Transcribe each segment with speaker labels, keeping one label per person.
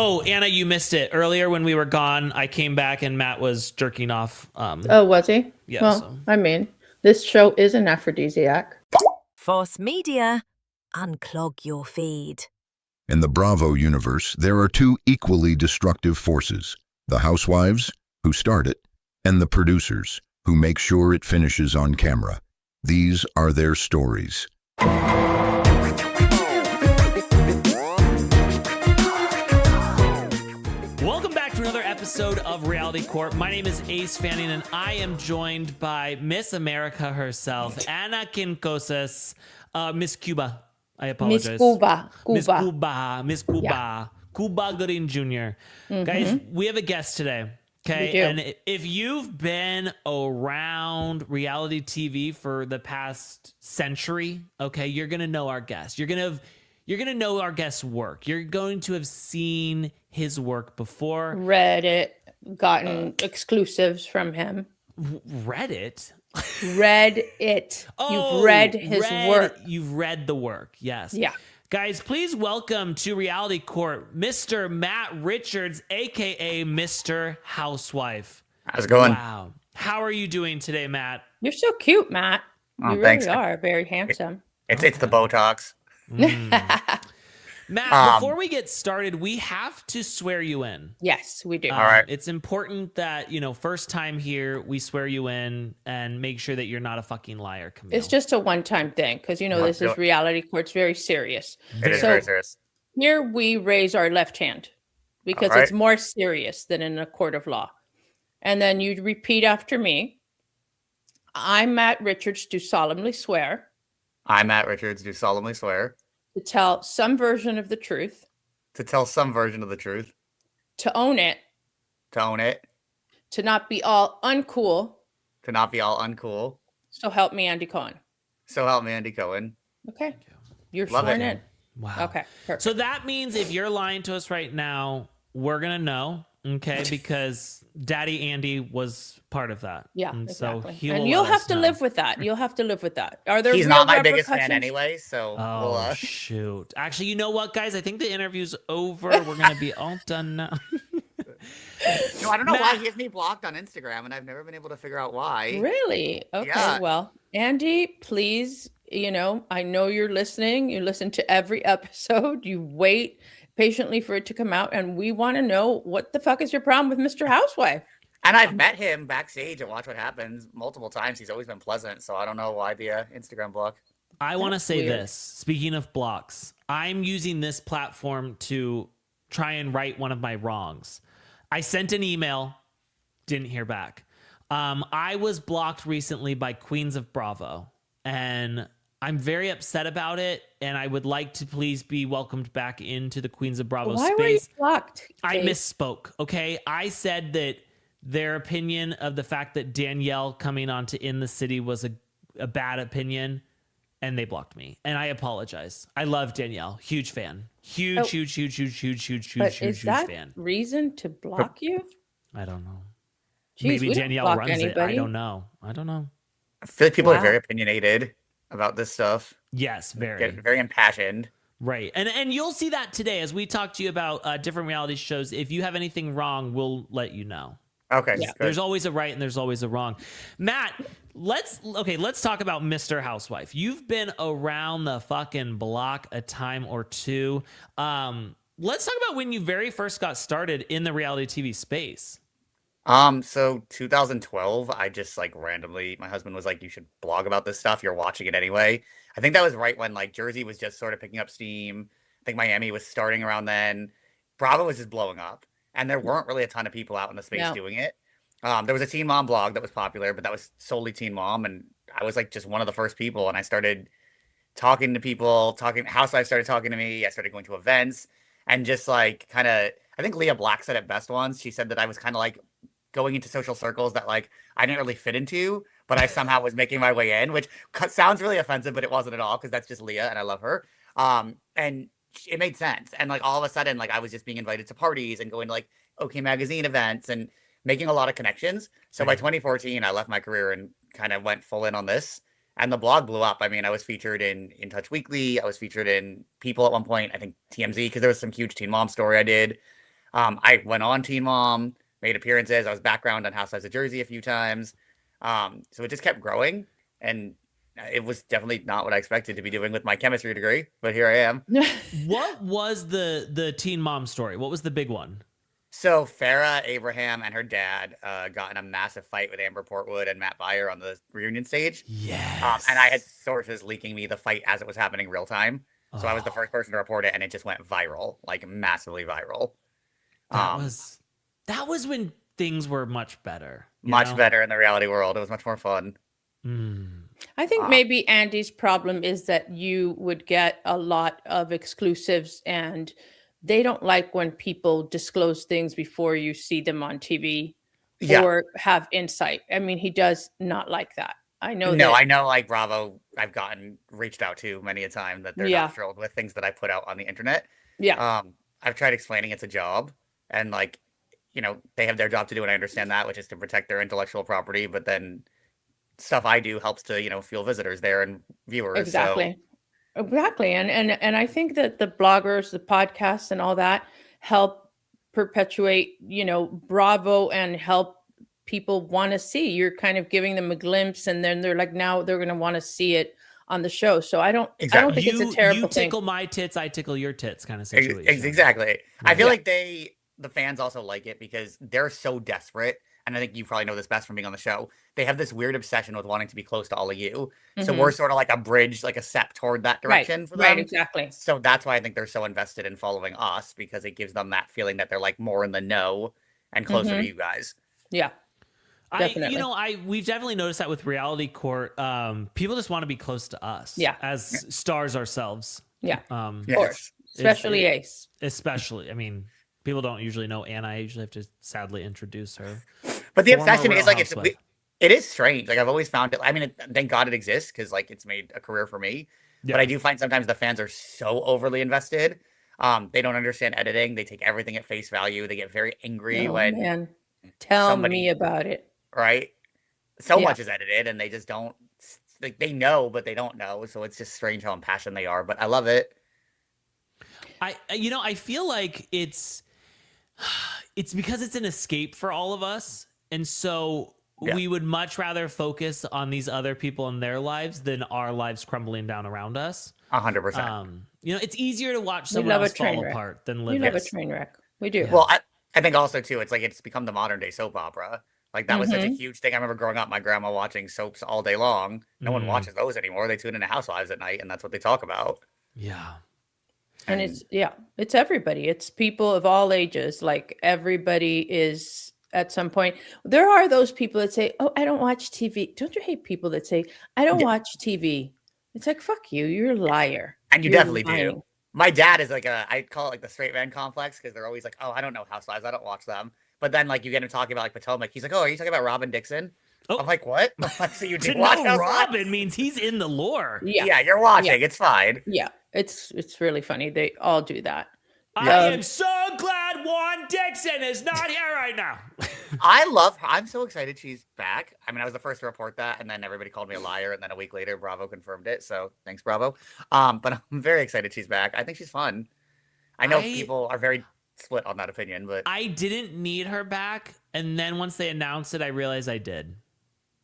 Speaker 1: Oh, Anna, you missed it earlier when we were gone. I came back and Matt was jerking off.
Speaker 2: Oh, was he?
Speaker 1: Yeah.
Speaker 2: Well,
Speaker 1: So.
Speaker 2: I mean, this show is an aphrodisiac.
Speaker 3: Force Media, unclog your feed.
Speaker 4: In the Bravo universe, there are two equally destructive forces: the housewives, who start it, and the producers, who make sure it finishes on camera. These are their stories.
Speaker 1: Welcome back to another episode of Reality Court. My name is Ace Fanning, and I am joined by Miss America herself, Anna Quincosas, Miss Cuba. I apologize.
Speaker 2: Miss Cuba.
Speaker 1: Miss Cuba.
Speaker 2: Yeah.
Speaker 1: Cuba Gooding Jr. Guys, we have a guest today. Okay.
Speaker 2: We do.
Speaker 1: And if you've been around reality TV for the past century, okay, you're gonna know our guest. You're gonna know our guest's work. You're going to have seen his work before.
Speaker 2: Read it, gotten exclusives from him.
Speaker 1: Read it.
Speaker 2: Read it. You've read his work.
Speaker 1: You've read the work. Yes.
Speaker 2: Yeah.
Speaker 1: Guys, please welcome to Reality Court, Mr. Matt Richards, aka Mr. Housewife.
Speaker 5: How's it going?
Speaker 1: Wow. How are you doing today, Matt?
Speaker 2: You're so cute, Matt.
Speaker 5: Oh,
Speaker 2: You
Speaker 5: thanks.
Speaker 2: really are very handsome.
Speaker 5: It's the Botox.
Speaker 1: Matt, before we get started, we have to swear you in.
Speaker 2: Yes, we do.
Speaker 5: All right.
Speaker 1: It's important that, first time here, we swear you in and make sure that you're not a fucking liar, Camille.
Speaker 2: It's just a one-time thing because, this is reality court's very serious.
Speaker 5: It is
Speaker 2: So-
Speaker 5: very serious.
Speaker 2: Here we raise our left hand because
Speaker 5: All right.
Speaker 2: it's more serious than in a court of law. And then you repeat after me. I, Matt Richards, do solemnly swear
Speaker 5: I, Matt Richards, do solemnly swear
Speaker 2: to tell some version of the truth,
Speaker 5: to tell some version of the truth,
Speaker 2: to own it,
Speaker 5: to own it,
Speaker 2: to not be all uncool.
Speaker 5: to not be all uncool.
Speaker 2: So help me, Andy Cohen.
Speaker 5: So help me, Andy Cohen.
Speaker 2: Okay. You're
Speaker 5: Love
Speaker 2: sworn
Speaker 5: it.
Speaker 2: in.
Speaker 1: Wow.
Speaker 2: Okay. Perfect.
Speaker 1: So that means if you're lying to us right now, we're going to know, okay? Because Daddy Andy was part of that.
Speaker 2: Yeah,
Speaker 1: And
Speaker 2: exactly.
Speaker 1: so he
Speaker 2: And
Speaker 1: will
Speaker 2: you'll
Speaker 1: let
Speaker 2: have
Speaker 1: us
Speaker 2: to
Speaker 1: know.
Speaker 2: live with that. You'll have to live with that. Are there
Speaker 5: He's
Speaker 2: real
Speaker 5: not my biggest fan
Speaker 2: repercussions?
Speaker 5: anyway, so
Speaker 1: Oh,
Speaker 5: we'll,
Speaker 1: shoot. Actually, you know what, guys? I think the interview's over. We're going to be all done now.
Speaker 5: No, I don't know why
Speaker 1: Matt.
Speaker 5: he has me blocked on Instagram, and I've never been able to figure out why.
Speaker 2: Really? Okay.
Speaker 5: Yeah.
Speaker 2: Well, Andy, please, I know you're listening. You listen to every episode. You wait patiently for it to come out. And we want to know what the fuck is your problem with Mr. Housewife?
Speaker 5: And I've met him backstage at Watch What Happens multiple times. He's always been pleasant, so I don't know why the Instagram block.
Speaker 1: I want to
Speaker 2: That's
Speaker 1: say
Speaker 2: weird.
Speaker 1: this. Speaking of blocks, I'm using this platform to try and right one of my wrongs. I sent an email, didn't hear back. I was blocked recently by Queens of Bravo, and I'm very upset about it, and I would like to please be welcomed back into the Queens of Bravo
Speaker 2: Why were you
Speaker 1: space.
Speaker 2: blocked?
Speaker 1: I
Speaker 2: Dave?
Speaker 1: misspoke, okay? I said that their opinion of the fact that Danielle coming on to In the City was a bad opinion, and they blocked me. And I apologize. I love Danielle. Huge fan. Huge,
Speaker 2: Oh.
Speaker 1: huge, huge, huge, huge, huge,
Speaker 2: But
Speaker 1: huge, huge,
Speaker 2: is
Speaker 1: huge
Speaker 2: that
Speaker 1: fan.
Speaker 2: reason to block you?
Speaker 1: I don't know.
Speaker 2: Jeez,
Speaker 1: Maybe
Speaker 2: we don't
Speaker 1: Danielle
Speaker 2: block
Speaker 1: runs it. I
Speaker 2: anybody.
Speaker 1: don't know. I don't know.
Speaker 5: I feel like people
Speaker 2: Wow.
Speaker 5: are very opinionated about this stuff.
Speaker 1: Yes, very.
Speaker 5: Get very impassioned.
Speaker 1: Right. And you'll see that today as we talk to you about different reality shows. If you have anything wrong, we'll let you know.
Speaker 5: Okay.
Speaker 2: Yeah.
Speaker 5: Good.
Speaker 1: There's always a right and there's always a wrong. Matt, let's talk about Mr. Housewife. You've been around the fucking block a time or two. Let's talk about when you very first got started in the reality TV space.
Speaker 5: So 2012, I just like randomly, my husband was like, you should blog about this stuff. You're watching it anyway. I think that was right when like Jersey was just sort of picking up steam. I think Miami was starting around then. Bravo was just blowing up, and there weren't really a ton of people out in the space
Speaker 2: No.
Speaker 5: doing it. There was a Teen Mom blog that was popular, but that was solely Teen Mom, and I was like just one of the first people, and I started talking to people, Housewives started talking to me. I started going to events, and just like kind of, I think Leah Black said it best once. She said that I was kind of like going into social circles that like I didn't really fit into, but I somehow was making my way in, which sounds really offensive, but it wasn't at all because that's just Leah and I love her. And it made sense. And like all of a sudden, like I was just being invited to parties and going to like OK Magazine events and making a lot of connections. So by 2014, I left my career and kind of went full in on this. And the blog blew up. I mean, I was featured in Touch Weekly. I was featured in People at one point. I think TMZ, because there was some huge Teen Mom story I did. I went on Teen Mom, made appearances. I was background on Housewives of Jersey a few times. So it just kept growing, and it was definitely not what I expected to be doing with my chemistry degree, but here I am.
Speaker 1: What was the Teen Mom story? What was the big one?
Speaker 5: So Farrah Abraham and her dad got in a massive fight with Amber Portwood and Matt Beyer on the reunion stage.
Speaker 1: Yes.
Speaker 5: And I had sources leaking me the fight as it was happening real time. So I was the first person to report it, and it just went viral, like massively viral.
Speaker 1: That was when things were much better.
Speaker 5: Much better in the reality world. It was much more fun.
Speaker 2: I think maybe Andy's problem is that you would get a lot of exclusives, and they don't like when people disclose things before you see them on TV or have insight. I mean, he does not like that. I know
Speaker 5: No, I know, like Bravo, I've gotten reached out to many a time that they're not thrilled with things that I put out on the internet.
Speaker 2: Yeah.
Speaker 5: I've tried explaining it's a job, and like, you know, they have their job to do, and I understand that, which is to protect their intellectual property, but then stuff I do helps to, you know, fuel visitors there and viewers.
Speaker 2: Exactly.
Speaker 5: So.
Speaker 2: Exactly. And I think that the bloggers, the podcasts and all that help perpetuate, you know, Bravo and help people want to see. You're kind of giving them a glimpse, and then they're like, now they're going to want to see it on the show. So I don't think it's a terrible
Speaker 1: you
Speaker 2: thing.
Speaker 1: tickle my tits, I tickle your tits kind of situation.
Speaker 5: Exactly.
Speaker 1: Right.
Speaker 5: I feel like the fans also like it because they're so desperate. And I think you probably know this best from being on the show. They have this weird obsession with wanting to be close to all of you. So we're sort of like a bridge, like a step toward that direction for them.
Speaker 2: Right, exactly.
Speaker 5: So that's why I think they're so invested in following us, because it gives them that feeling that they're like more in the know and closer to you guys.
Speaker 2: Yeah. Definitely.
Speaker 1: We've definitely noticed that with Reality Court. People just want to be close to us. As stars ourselves.
Speaker 2: Yeah. Of course. Especially Ace.
Speaker 1: Especially. I mean, people don't usually know Anna. I usually have to sadly introduce her.
Speaker 5: But the obsession is like, it is strange. Like I've always found it. I mean, thank God it exists, because like it's made a career for me. Yeah. But I do find sometimes the fans are so overly invested. They don't understand editing. They take everything at face value. They get very angry when.
Speaker 2: Man. Tell me about it.
Speaker 5: Right. So much is edited, and they just don't. Like they know, but they don't know. So it's just strange how impassioned they are. But I love it.
Speaker 1: I feel like it's because it's an escape for all of us. And so we would much rather focus on these other people in their lives than our lives crumbling down around us.
Speaker 5: 100%.
Speaker 1: It's easier to watch someone else fall apart than live.
Speaker 2: We love a train wreck. We do.
Speaker 5: Well, I think also too, it's like it's become the modern day soap opera. Like that was such a huge thing. I remember growing up, my grandma watching soaps all day long. No one watches those anymore. They tune into Housewives at night, and that's what they talk about.
Speaker 1: Yeah.
Speaker 2: And it's everybody. It's people of all ages. Like everybody is at some point. There are those people that say, "Oh, I don't watch TV." Don't you hate people that say, "I don't watch TV"? It's like, fuck you. You're a liar.
Speaker 5: And you're definitely lying. Do. My dad is like I call it like the straight man complex, because they're always like, "Oh, I don't know Housewives. I don't watch them." But then like you get him talking about like Potomac. He's like, "Oh, are you talking about Robin Dixon?" I'm like, "What?" So you do watch
Speaker 1: know Robin means he's in the lore.
Speaker 5: Yeah, you're watching. It's fine.
Speaker 2: Yeah, it's really funny. They all do that.
Speaker 1: I am so glad Juan Dixon is not here right now.
Speaker 5: I love her. I'm so excited she's back. I mean, I was the first to report that, and then everybody called me a liar, and then a week later, Bravo confirmed it. So thanks, Bravo. But I'm very excited she's back. I think she's fun. I know people are very split on that opinion, but
Speaker 1: I didn't need her back, and then once they announced it, I realized I did.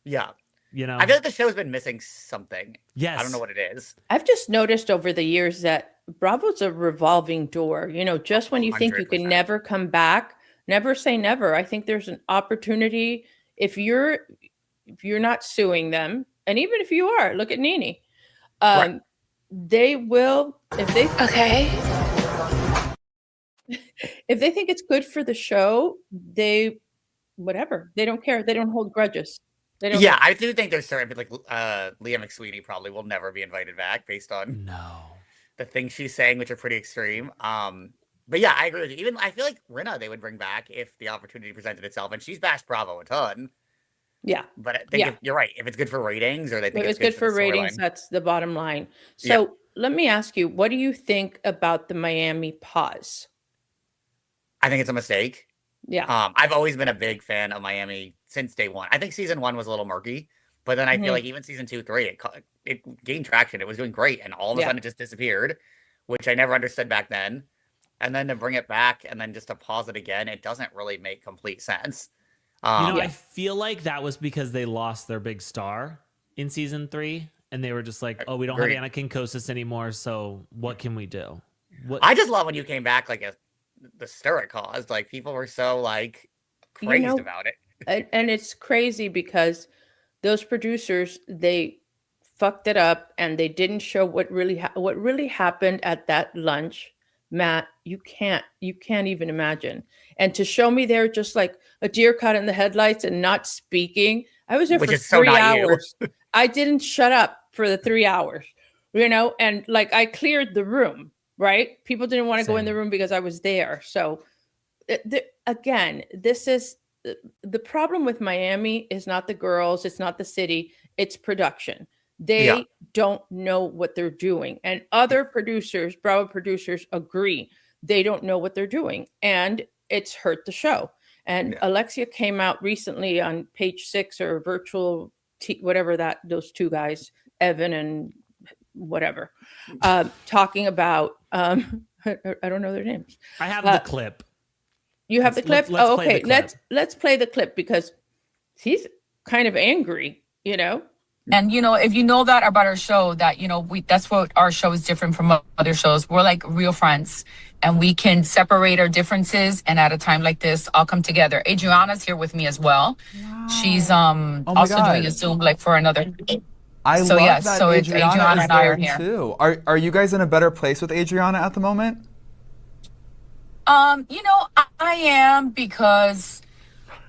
Speaker 5: Yeah.
Speaker 1: I
Speaker 5: feel like the show's been missing something.
Speaker 1: Yes.
Speaker 5: I don't know what it is.
Speaker 2: I've just noticed over the years that Bravo's a revolving door. Just when you 100%. Think you can never come back, never say never. I think there's an opportunity if you're not suing them, and even if you are, look at Nene. Right. They will if they if they think it's good for the show, they don't care. They don't hold grudges.
Speaker 5: I do think there's certain like Leah McSweeney probably will never be invited back based on the things she's saying, which are pretty extreme. But yeah, I agree with you. Even I feel like Rinna they would bring back if the opportunity presented itself, and she's bashed Bravo a ton.
Speaker 2: Yeah,
Speaker 5: but I think you're right. If it's good for ratings, or they think
Speaker 2: it's good for ratings, that's the bottom line. So let me ask you, what do you think about the Miami pause?
Speaker 5: I think it's a mistake.
Speaker 2: Yeah.
Speaker 5: I've always been a big fan of Miami since day one. I think season 1 was a little murky, but then I feel like even season 2, 3, it gained traction. It was doing great, and all of a sudden it just disappeared, which I never understood back then. and then to bring it back and then just to pause it again, it doesn't really make complete sense.
Speaker 1: I feel like that was because they lost their big star in season 3, and they were just like, "Oh, we don't have Anakin Kosis anymore, so what can we do?"
Speaker 5: I just love when you came back like the stir it caused. Like people were so like crazed about it,
Speaker 2: and it's crazy because those producers, they fucked it up and they didn't show what really happened at that lunch. Matt, you can't even imagine. And to show me there just like a deer caught in the headlights and not speaking. I was there for 3 hours. I didn't shut up for the 3 hours, and like I cleared the room, right? People didn't want to go in the room because I was there. So again, this is the problem with Miami is not the girls, it's not the city, it's production. They don't know what they're doing. And other producers, Bravo producers, agree. They don't know what they're doing. And it's hurt the show. And Alexia came out recently on page 6 or virtual, whatever those two guys, Evan and whatever, talking about, I don't know their names.
Speaker 1: I have the clip.
Speaker 2: You have the clip?
Speaker 1: Let's
Speaker 2: okay.
Speaker 1: Play the clip.
Speaker 2: Let's play the clip because he's kind of angry,
Speaker 6: And, if you know that about our show, that, that's what our show is different from other shows. We're like real friends and we can separate our differences. And at a time like this, all come together. Adriana's here with me as well. Wow. She's also doing a Zoom like for another.
Speaker 7: I love that
Speaker 6: so
Speaker 7: Adriana
Speaker 6: and I are here.
Speaker 7: Too. Are you guys in a better place with Adriana at the moment?
Speaker 6: I am because,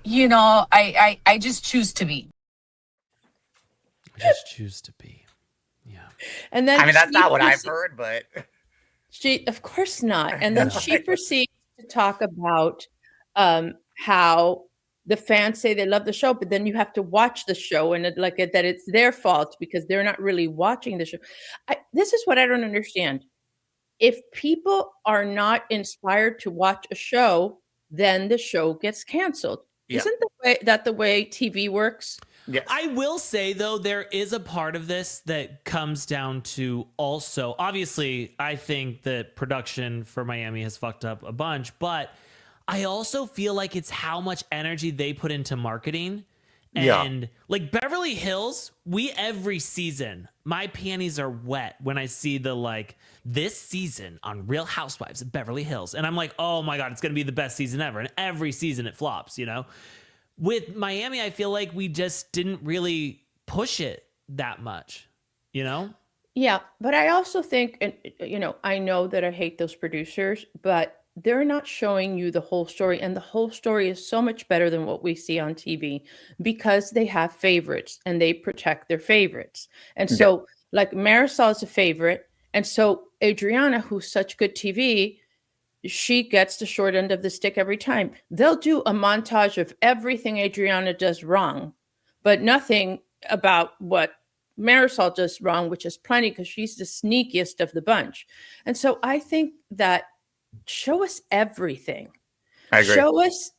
Speaker 6: I just choose to be.
Speaker 1: Just choose to be. Yeah.
Speaker 2: And then
Speaker 5: that's not what I've heard, but
Speaker 2: of course not. And then she proceeds to talk about how the fans say they love the show, but then you have to watch the show and that it's their fault because they're not really watching the show. This is what I don't understand. If people are not inspired to watch a show, then the show gets canceled. Yeah. Isn't the way TV works?
Speaker 5: Yes.
Speaker 1: I will say, though, there is a part of this that comes down to also, obviously, I think that production for Miami has fucked up a bunch, but I also feel like it's how much energy they put into marketing. And like Beverly Hills, every season, my panties are wet when I see this season on Real Housewives of Beverly Hills. And I'm like, oh my God, it's going to be the best season ever. And every season it flops, With Miami, I feel like we just didn't really push it that much,
Speaker 2: Yeah, but I also think, and I know that I hate those producers, but they're not showing you the whole story. And the whole story is so much better than what we see on TV because they have favorites and they protect their favorites. And so like Marisol is a favorite. And so Adriana, who's such good TV, she gets the short end of the stick every time. They'll do a montage of everything Adriana does wrong, but nothing about what Marisol does wrong, which is plenty because she's the sneakiest of the bunch. And so I think that show us everything.
Speaker 5: I agree.
Speaker 2: Show us,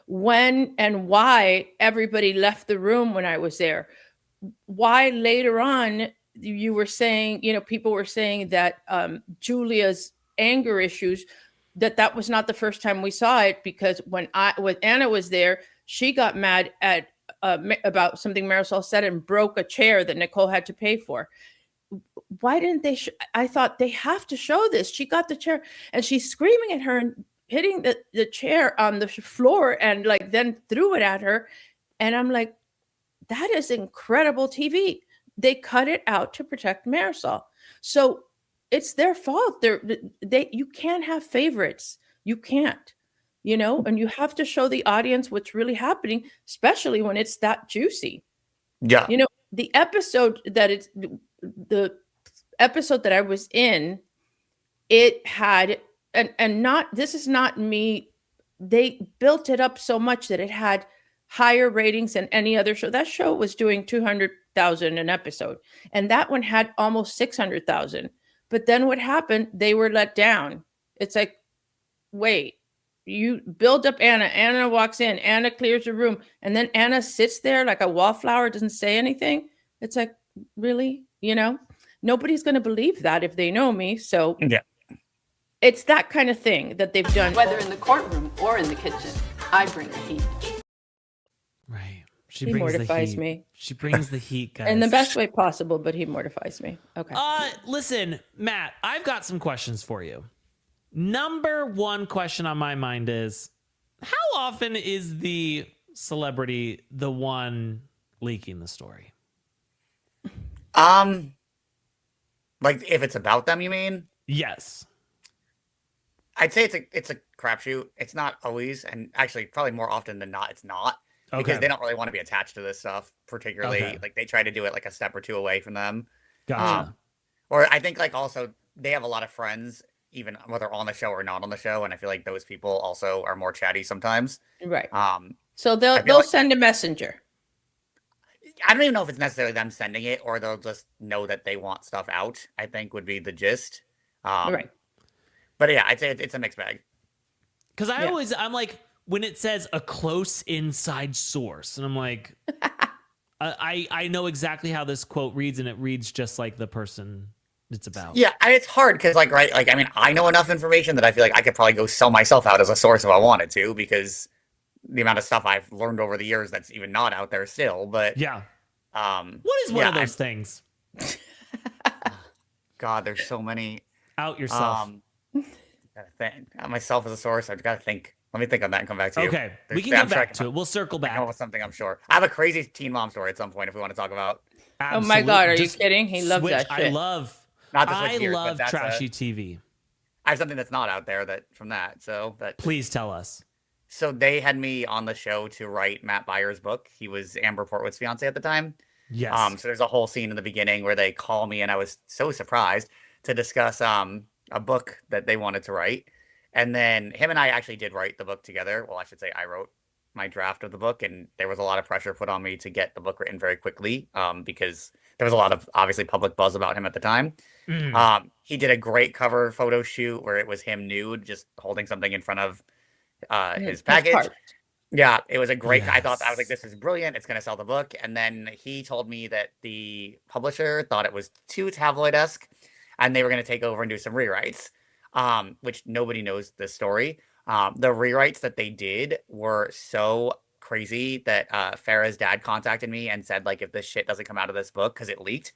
Speaker 2: when and why everybody left the room when I was there. Why later on you were saying, people were saying that Julia's anger issues, that was not the first time we saw it, because when Anna was there, she got mad at about something Marisol said and broke a chair that Nicole had to pay for. Why didn't they? I thought they have to show this. She got the chair and she's screaming at her and hitting the chair on the floor and then threw it at her. And I'm like, that is incredible TV. They cut it out to protect Marisol. So it's their fault. You can't have favorites. You can't, and you have to show the audience what's really happening, especially when it's that juicy.
Speaker 5: Yeah.
Speaker 2: The episode that I was in, it had, this is not me. They built it up so much that it had higher ratings than any other show. That show was doing 200,000 an episode. And that one had almost 600,000. But then what happened? They were let down. It's like, wait, you build up Anna. Anna walks in. Anna clears the room. And then Anna sits there like a wallflower, doesn't say anything. It's like, really? Nobody's going to believe that if they know me. So
Speaker 5: yeah.
Speaker 2: It's that kind of thing that they've done.
Speaker 8: Whether in the courtroom or in the kitchen, I bring the heat.
Speaker 1: Right. She
Speaker 2: He
Speaker 1: brings the
Speaker 2: mortifies
Speaker 1: heat.
Speaker 2: me.
Speaker 1: She brings the heat, guys.
Speaker 2: In the best way possible, but he mortifies me. Okay.
Speaker 1: Listen, Matt, I've got some questions for you. Number one question on my mind is, how often is the celebrity the one leaking the story?
Speaker 5: Like if it's about them, you mean?
Speaker 1: Yes.
Speaker 5: I'd say it's a crapshoot. It's not always, and actually probably more often than not, it's not. Because
Speaker 1: Okay.
Speaker 5: they don't really want to be attached to this stuff, particularly.
Speaker 1: Okay.
Speaker 5: Like they try to do it like a step or two away from them.
Speaker 1: Gotcha.
Speaker 5: Or I think like also they have a lot of friends, even whether on the show or not on the show, and I feel like those people also are more chatty sometimes.
Speaker 2: Right. So
Speaker 5: I
Speaker 2: they'll
Speaker 5: feel like-
Speaker 2: send a messenger.
Speaker 5: I don't even know if it's necessarily them sending it or they'll just know that they want stuff out, I think would be the gist.
Speaker 2: Right.
Speaker 5: But yeah, I'd say it's a mixed bag.
Speaker 1: Because I'm like, when it says a close inside source, and I'm like, I know exactly how this quote reads, and it reads just like the person it's about.
Speaker 5: Yeah, it's hard because right, I mean, I know enough information that I feel like I could probably go sell myself out as a source if I wanted to, because the amount of stuff I've learned over the years that's even not out there still. But
Speaker 1: Yeah.
Speaker 5: what
Speaker 1: What is one of those things?
Speaker 5: God, there's so many.
Speaker 1: Out yourself.
Speaker 5: Gotta think. Myself as a source, I've got to think. Let me think on that and come back to you.
Speaker 1: Okay. We
Speaker 5: There's-
Speaker 1: can
Speaker 5: I'm
Speaker 1: come
Speaker 5: sure I
Speaker 1: back to it. We'll circle
Speaker 5: come up
Speaker 1: back.
Speaker 5: with something, I'm sure. I have a crazy teen mom story at some point if we want to talk about.
Speaker 2: Oh my God, are you
Speaker 1: Just
Speaker 2: kidding? He loves
Speaker 1: switch.
Speaker 2: that shit.
Speaker 1: I love
Speaker 5: Not to switch gears, but
Speaker 1: love
Speaker 5: that's
Speaker 1: trashy TV.
Speaker 5: I have something that's not out there from that. So that
Speaker 1: Please tell us.
Speaker 5: So they had me on the show to write Matt Byer's book. He was Amber Portwood's fiance at the time.
Speaker 1: Yes.
Speaker 5: So there's a whole scene in the beginning where they call me, and I was so surprised to discuss a book that they wanted to write. And then him and I actually did write the book together. Well, I should say I wrote my draft of the book, and there was a lot of pressure put on me to get the book written very quickly because there was a lot of obviously public buzz about him at the time. He did a great cover photo shoot where it was him nude, just holding something in front of his package.
Speaker 2: part.
Speaker 5: Yeah, it was a great. I was
Speaker 1: Yes.
Speaker 5: like, this is brilliant. It's going to sell the book. And then he told me that the publisher thought it was too tabloid-esque and they were going to take over and do some rewrites, which nobody knows this story. The rewrites that they did were so crazy that Farrah's dad contacted me and said, like, if this shit doesn't come out of this book, because it leaked.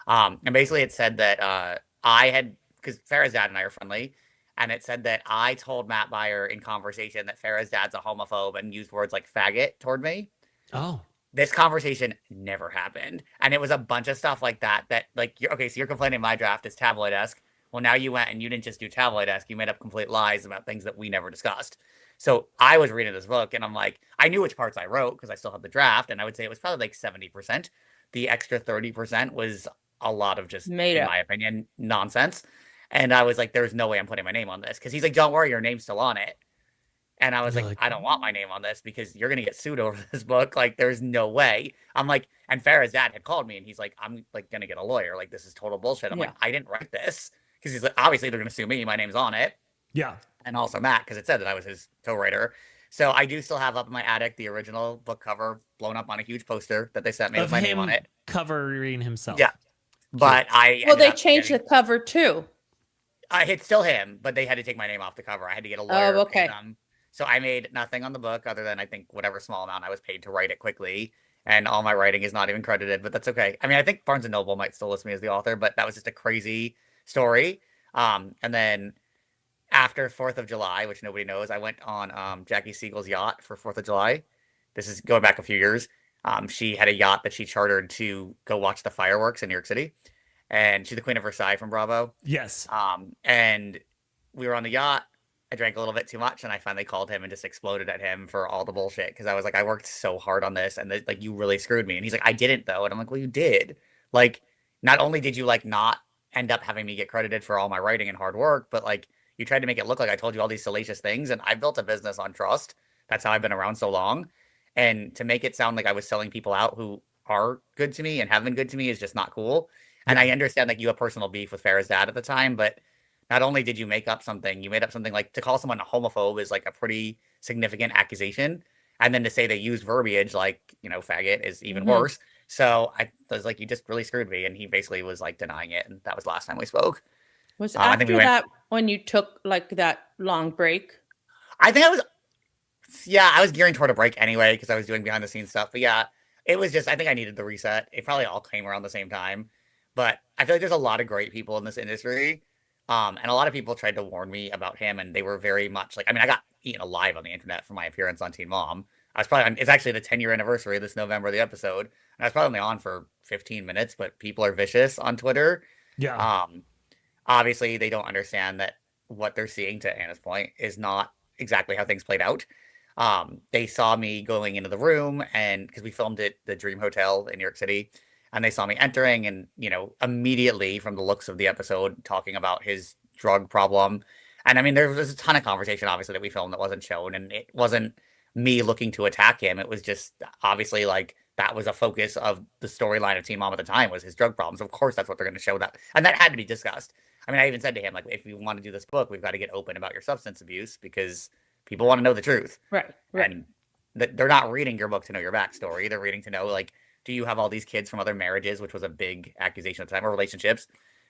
Speaker 5: And basically it said that because Farrah's dad and I are friendly, and it said that I told Matt Byer in conversation that Farrah's dad's a homophobe and used words like faggot toward me.
Speaker 1: Oh.
Speaker 5: This conversation never happened. And it was a bunch of stuff like that, like, so you're complaining my draft is tabloid-esque. Well, now you went and you didn't just do tabloid-esque, you made up complete lies about things that we never discussed. So I was reading this book and I'm like, I knew which parts I wrote because I still had the draft, and I would say it was probably like 70%. The extra 30% was a lot of just,
Speaker 2: Made
Speaker 5: in
Speaker 2: up.
Speaker 5: my opinion, nonsense. And I was like, there's no way I'm putting my name on this. Because he's like, don't worry, your name's still on it. And I was
Speaker 1: You're
Speaker 5: like,
Speaker 1: like,
Speaker 5: I don't want my name on this because you're going to get sued over this book. Like, there's no way. I'm like, and Farrah's dad had called me and he's like, I'm like going to get a lawyer. Like, this is total bullshit. I'm like, I didn't write this. Because he's like, obviously they're going to sue me. My name's on it.
Speaker 1: Yeah.
Speaker 5: And also Matt, because it said that I was his co-writer. So I do still have up in my attic the original book cover blown up on a huge poster that they sent me with
Speaker 1: Of
Speaker 5: my
Speaker 1: him
Speaker 5: name on it.
Speaker 1: covering himself.
Speaker 5: Yeah. But I
Speaker 2: Well,
Speaker 5: ended
Speaker 2: they
Speaker 5: up
Speaker 2: changed
Speaker 5: getting-
Speaker 2: the cover too.
Speaker 5: It's still him, but they had to take my name off the cover. I had to get a lawyer.
Speaker 2: Oh,
Speaker 5: pay
Speaker 2: okay.
Speaker 5: them. So I made nothing on the book other than I think whatever small amount I was paid to write it quickly. And all my writing is not even credited, but that's okay. I mean, I think Barnes & Noble might still list me as the author, but that was just a crazy story. And then after 4th of July, which nobody knows, I went on Jackie Siegel's yacht for 4th of July. This is going back a few years. She had a yacht that she chartered to go watch the fireworks in New York City. And she's the Queen of Versailles from Bravo.
Speaker 1: Yes.
Speaker 5: And we were on the yacht. I drank a little bit too much, and I finally called him and just exploded at him for all the bullshit because I was like, I worked so hard on this, and like you really screwed me. And he's like, I didn't though, and I'm like, well, you did. Like, not only did you like not end up having me get credited for all my writing and hard work, but like you tried to make it look like I told you all these salacious things, and I built a business on trust. That's how I've been around so long, and to make it sound like I was selling people out who are good to me and have been good to me is just not cool. And I understand like you have personal beef with Farrah's dad at the time, but not only did you make up something, you made up something like to call someone a homophobe is like a pretty significant accusation. And then to say they used verbiage like, faggot is even worse. So I was like, you just really screwed me. And he basically was like denying it. And that was the last time we spoke.
Speaker 2: Was
Speaker 5: I think
Speaker 2: after
Speaker 5: we went.
Speaker 2: that when you took like that long break?
Speaker 5: I think I was gearing toward a break anyway because I was doing behind the scenes stuff. But yeah, it was just I think I needed the reset. It probably all came around the same time. But I feel like there's a lot of great people in this industry. And a lot of people tried to warn me about him, and they were very much like, I mean, I got eaten alive on the internet for my appearance on Teen Mom. I was probably on, it's actually the 10-year anniversary this November of the episode, and I was probably only on for 15 minutes, but people are vicious on Twitter.
Speaker 1: Yeah.
Speaker 5: Obviously, they don't understand that what they're seeing, to Anna's point, is not exactly how things played out. They saw me going into the room, and because we filmed at the Dream Hotel in New York City, and they saw me entering, and immediately from the looks of the episode, talking about his drug problem. And I mean, there was a ton of conversation, obviously, that we filmed that wasn't shown, and it wasn't me looking to attack him. It was just obviously like that was a focus of the storyline of Teen Mom at the time was his drug problems. Of course, that's what they're going to show that, and that had to be discussed. I mean, I even said to him, like, if we want to do this book, we've got to get open about your substance abuse because people want to know the truth.
Speaker 2: Right.
Speaker 5: And they're not reading your book to know your backstory. They're reading to know, like, do you have all these kids from other marriages, which was a big accusation at the time, or relationships?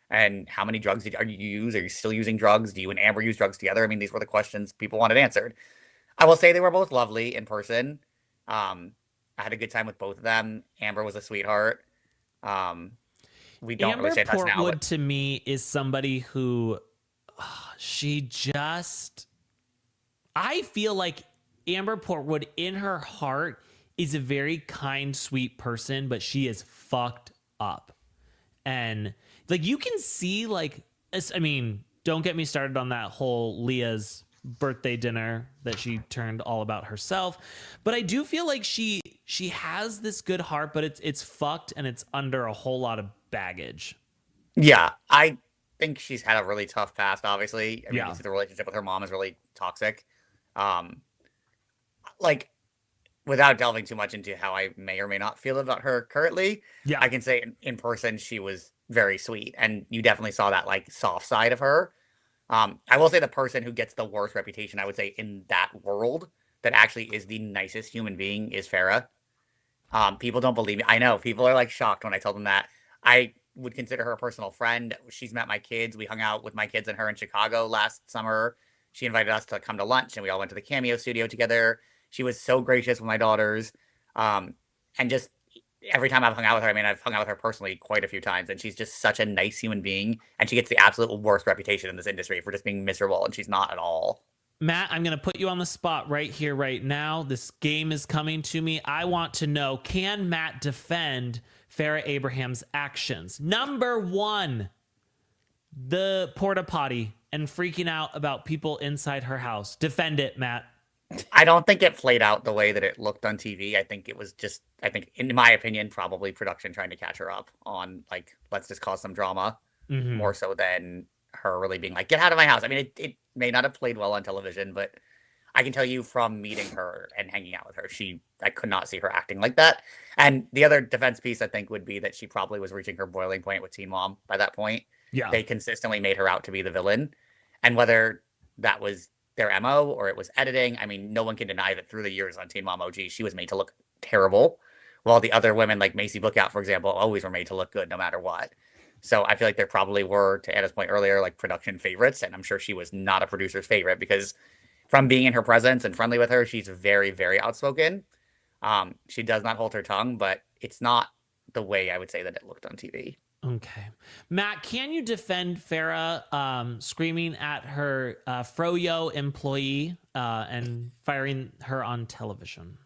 Speaker 5: And how many drugs are you use? Are you still using drugs? Do you and Amber use drugs together? I mean, these were the questions people wanted answered. I will say they were both lovely in person. I had a good time with both of them. Amber was a sweetheart. We don't
Speaker 1: Amber
Speaker 5: really stay in touch now.
Speaker 1: Portwood
Speaker 5: But
Speaker 1: to me is somebody who she just. I feel like Amber Portwood in her heart is a very kind, sweet person, but she is fucked up. And like you can see, like, I mean, don't get me started on that whole Leah's birthday dinner that she turned all about herself. But I do feel like she has this good heart, but it's fucked and it's under a whole lot of baggage.
Speaker 5: yeah, I think she's had a really tough past, obviously. I mean,
Speaker 1: Yeah.
Speaker 5: you see the relationship with her mom is really toxic. Like, without delving too much into how I may or may not feel about her currently,
Speaker 1: Yeah.
Speaker 5: I can say in person she was very sweet, and you definitely saw that like soft side of her. I will say the person who gets the worst reputation, I would say, in that world that actually is the nicest human being is Farrah. People don't believe me. I know people are like shocked when I tell them that. I would consider her a personal friend. She's met my kids. We hung out with my kids and her in Chicago last summer. She invited us to come to lunch, and we all went to the Cameo studio together. She was so gracious with my daughters. And just every time I've hung out with her, I mean, I've hung out with her personally quite a few times, and she's just such a nice human being. And she gets the absolute worst reputation in this industry for just being miserable, and she's not at all.
Speaker 1: Matt, I'm going to put you on the spot right here, right now. This game is coming to me. I want to know, can Matt defend Farrah Abraham's actions? Number one, the porta potty and freaking out about people inside her house. Defend it, Matt.
Speaker 5: I don't think it played out the way that it looked on TV. I think it was just, in my opinion, probably production trying to catch her up on, like, let's just cause some drama, more so than her really being like, get out of my house. I mean, it may not have played well on television, but I can tell you from meeting her and hanging out with her, I could not see her acting like that. And the other defense piece, I think, would be that she probably was reaching her boiling point with Teen Mom by that point.
Speaker 1: Yeah.
Speaker 5: They consistently made her out to be the villain. And whether that was their MO or it was editing, I mean, no one can deny that through the years on Teen Mom OG, she was made to look terrible. While the other women, like Macy Bookout, for example, always were made to look good no matter what. So I feel like there probably were, to Anna's point earlier, like production favorites. And I'm sure she was not a producer's favorite because from being in her presence and friendly with her, she's very, very outspoken. She does not hold her tongue, but it's not the way I would say that it looked on TV.
Speaker 1: Okay. Matt, can you defend Farrah screaming at her Froyo employee and firing her on television?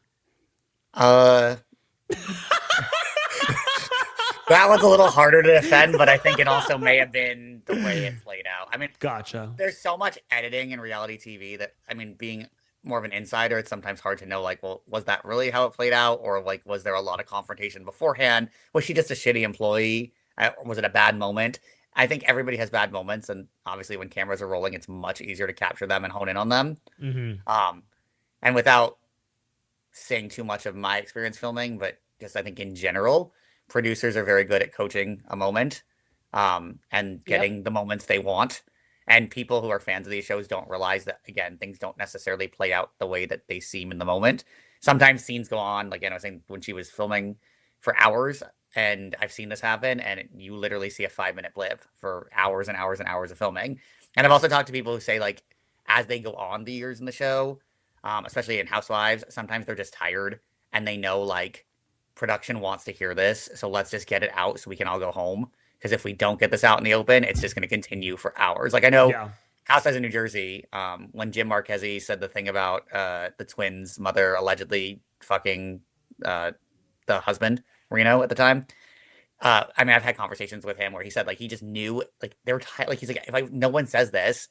Speaker 5: That one's a little harder to defend, but I think it also may have been the way it played out. I mean,
Speaker 1: Gotcha.
Speaker 5: there's so much editing in reality TV that, I mean, being more of an insider, it's sometimes hard to know, like, well, was that really how it played out? Or, like, was there a lot of confrontation beforehand? Was she just a shitty employee? Was it a bad moment? I think everybody has bad moments, and obviously when cameras are rolling, it's much easier to capture them and hone in on them. And without saying too much of my experience filming, but just I think in general, producers are very good at coaching a moment and getting the moments they want. And people who are fans of these shows don't realize that, again, things don't necessarily play out the way that they seem in the moment. Sometimes scenes go on, like, I was saying, when she was filming for hours, and I've seen this happen, and you literally see a 5-minute blip for hours and hours and hours of filming. And I've also talked to people who say, like, as they go on the years in the show, especially in Housewives, sometimes they're just tired and they know, like, production wants to hear this, so let's just get it out so we can all go home. Because if we don't get this out in the open, it's just going to continue for hours. Like, I know Housewives of New Jersey, when Jim Marchese said the thing about the twins' mother allegedly fucking the husband, Reno, at the time. I mean, I've had conversations with him where he said, like, he just knew, like, they were tired. Like, he's like, if no one says this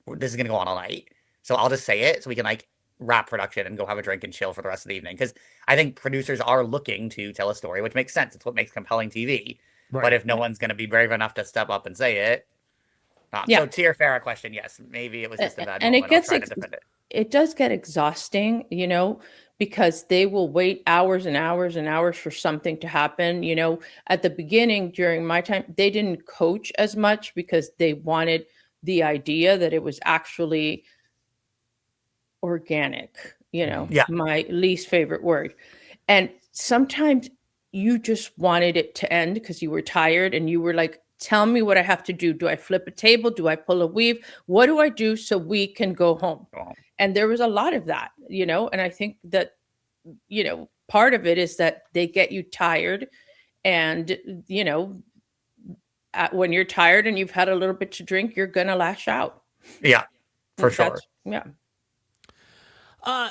Speaker 5: is going to go on all night. So I'll just say it so we can, like, wrap production and go have a drink and chill for the rest of the evening. Because I think producers are looking to tell a story, which makes sense. It's what makes compelling TV. Right. But if no one's going to be brave enough to step up and say it. So to your Farrah question, yes, maybe it was just a bad moment.
Speaker 2: It does get exhausting, you know, because they will wait hours and hours and hours for something to happen. You know, at the beginning, during my time, they didn't coach as much because they wanted the idea that it was actually organic, you know, my least favorite word. And sometimes you just wanted it to end because you were tired and you were like, tell me what I have to do. Do I flip a table? Do I pull a weave? What do I do so we can go home? And there was a lot of that, you know, and I think that, you know, part of it is that they get you tired and, you know, when you're tired and you've had a little bit to drink, you're going to lash out.
Speaker 5: Yeah, for sure.
Speaker 2: Yeah.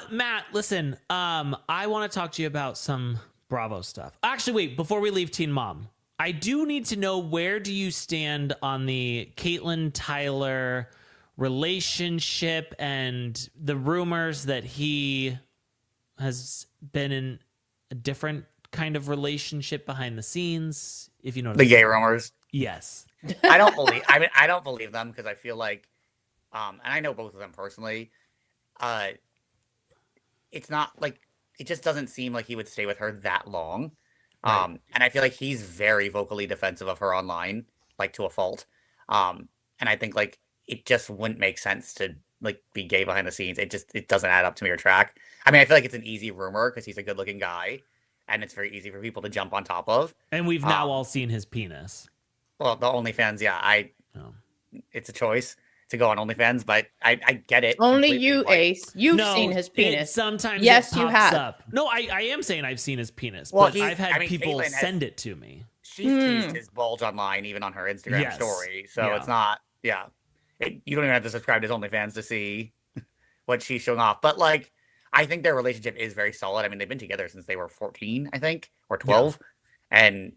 Speaker 1: Matt, listen, I want to talk to you about some Bravo stuff. Actually, wait, before we leave Teen Mom, I do need to know, where do you stand on the Caitlyn Tyler relationship and the rumors that he has been in a different kind of relationship behind the scenes? If you know
Speaker 5: the gay rumors.
Speaker 1: Yes.
Speaker 5: I don't believe them because I feel like, and I know both of them personally. It's not like, it just doesn't seem like he would stay with her that long. Right. And I feel like he's very vocally defensive of her online, like to a fault. And I think like it just wouldn't make sense to like be gay behind the scenes. It doesn't add up to me or track. I mean, I feel like it's an easy rumor because he's a good looking guy and it's very easy for people to jump on top of.
Speaker 1: And we've now all seen his penis.
Speaker 5: Well, the OnlyFans, it's a choice to go on OnlyFans, but I get it.
Speaker 2: Only you, like, Ace. You've seen his penis.
Speaker 1: Sometimes
Speaker 2: yes,
Speaker 1: it pops
Speaker 2: you have.
Speaker 1: Up. No, I am saying I've seen his penis, but I've had people send it to me.
Speaker 5: She's teased his bulge online, even on her Instagram story. So it's not, you don't even have to subscribe to his OnlyFans to see what she's showing off. But like, I think their relationship is very solid. I mean, they've been together since they were 14, I think, or 12. Yeah. And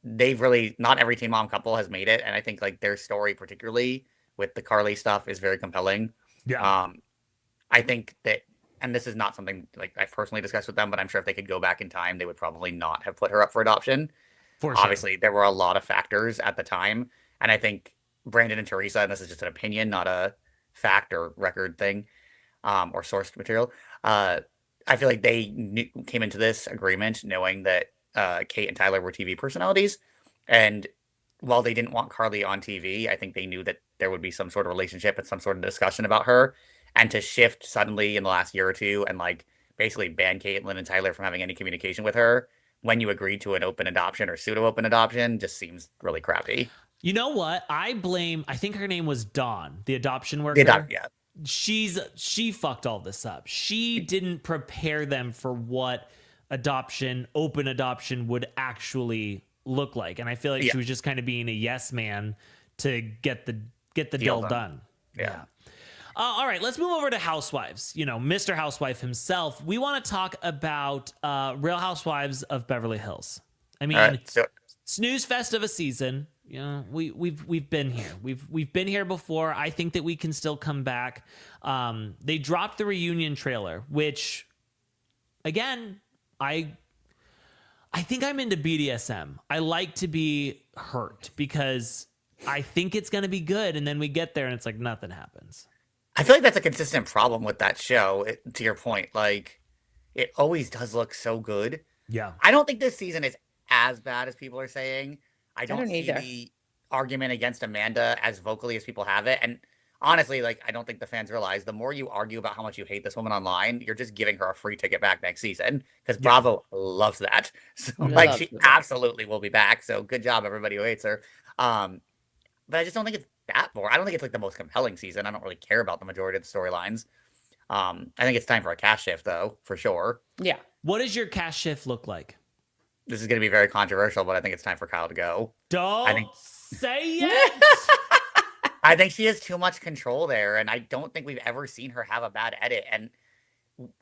Speaker 5: they've really, not every Teen Mom couple has made it. And I think like their story, particularly with the Carly stuff, is very compelling. Yeah. I think that, and this is not something like I've personally discussed with them, but I'm sure if they could go back in time, they would probably not have put her up for adoption. For sure. Obviously, there were a lot of factors at the time. And I think Brandon and Teresa, and this is just an opinion, not a fact or record thing, or sourced material. I feel like they came into this agreement knowing that Kate and Tyler were TV personalities. And while they didn't want Carly on TV, I think they knew that there would be some sort of relationship and some sort of discussion about her. And to shift suddenly in the last year or two and like basically ban Caitlyn and Tyler from having any communication with her when you agreed to an open adoption or pseudo-open adoption just seems really crappy.
Speaker 1: You know what? I think her name was Dawn, the adoption worker. She fucked all this up. She didn't prepare them for what open adoption would actually look like. And I feel like she was just kind of being a yes man to get the deal done. Yeah. All right, let's move over to Housewives. You know, Mr. Housewife himself. We want to talk about Real Housewives of Beverly Hills. I mean, snooze fest of a season. You know, we've been here. We've been here before. I think that we can still come back. They dropped the reunion trailer, which, again, I think I'm into BDSM. I like to be hurt because I think it's going to be good, and then we get there and it's like nothing happens.
Speaker 5: I feel like that's a consistent problem with that show, to your point. Like, it always does look so good.
Speaker 1: Yeah.
Speaker 5: I don't think this season is as bad as people are saying. I don't see the argument against Amanda as vocally as people have it. And honestly, like, I don't think the fans realize the more you argue about how much you hate this woman online, you're just giving her a free ticket back next season because Bravo loves that. So, like, she absolutely will be back. So, good job, everybody who hates her. But I just don't think it's that boring. I don't think it's like the most compelling season. I don't really care about the majority of the storylines. I think it's time for a cast shift, though, for sure.
Speaker 2: Yeah.
Speaker 1: What does your cast shift look like?
Speaker 5: This is going to be very controversial, but I think it's time for Kyle to go.
Speaker 1: Don't say it.
Speaker 5: I think she has too much control there, and I don't think we've ever seen her have a bad edit. And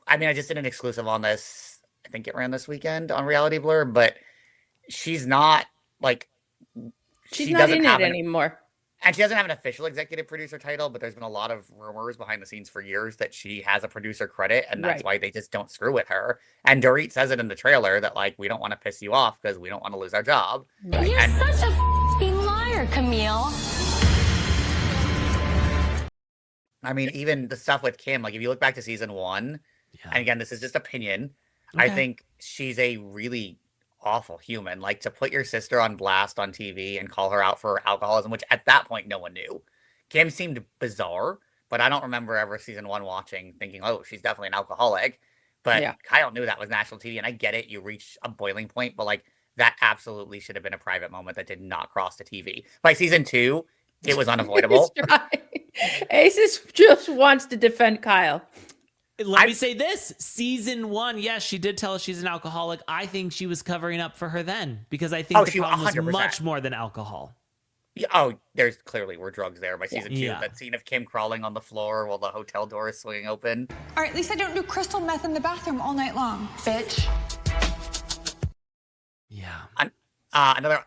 Speaker 5: I mean, I just did an exclusive on this. I think it ran this weekend on Reality Blurb, but she's not like
Speaker 2: she's not in it anymore.
Speaker 5: And she doesn't have an official executive producer title, but there's been a lot of rumors behind the scenes for years that she has a producer credit, and that's why they just don't screw with her. And Dorit says it in the trailer that, like, we don't want to piss you off because we don't want to lose our job.
Speaker 9: Right. You're such a f***ing liar, Camille.
Speaker 5: I mean, even the stuff with Kim, like, if you look back to season 1, and again, this is just opinion, I think she's a really awful human. Like, to put your sister on blast on TV and call her out for her alcoholism, which at that point no one knew. Kim seemed bizarre, but I don't remember ever season 1 watching thinking, oh, she's definitely an alcoholic. But Kyle knew that was national TV, and I get it. You reach a boiling point, but like, that absolutely should have been a private moment that did not cross the TV. By season 2, it was unavoidable.
Speaker 2: Aces just wants to defend Kyle.
Speaker 1: Let me say this. Season 1, yes, she did tell us she's an alcoholic. I think she was covering up for her then, because I think the problem was
Speaker 5: 100%.
Speaker 1: much more than alcohol.
Speaker 5: Yeah, there's clearly were drugs there by season 2. That scene of Kim crawling on the floor while the hotel door is swinging open.
Speaker 10: All right, at least I don't do crystal meth in the bathroom all night long, bitch.
Speaker 1: Yeah.
Speaker 5: Another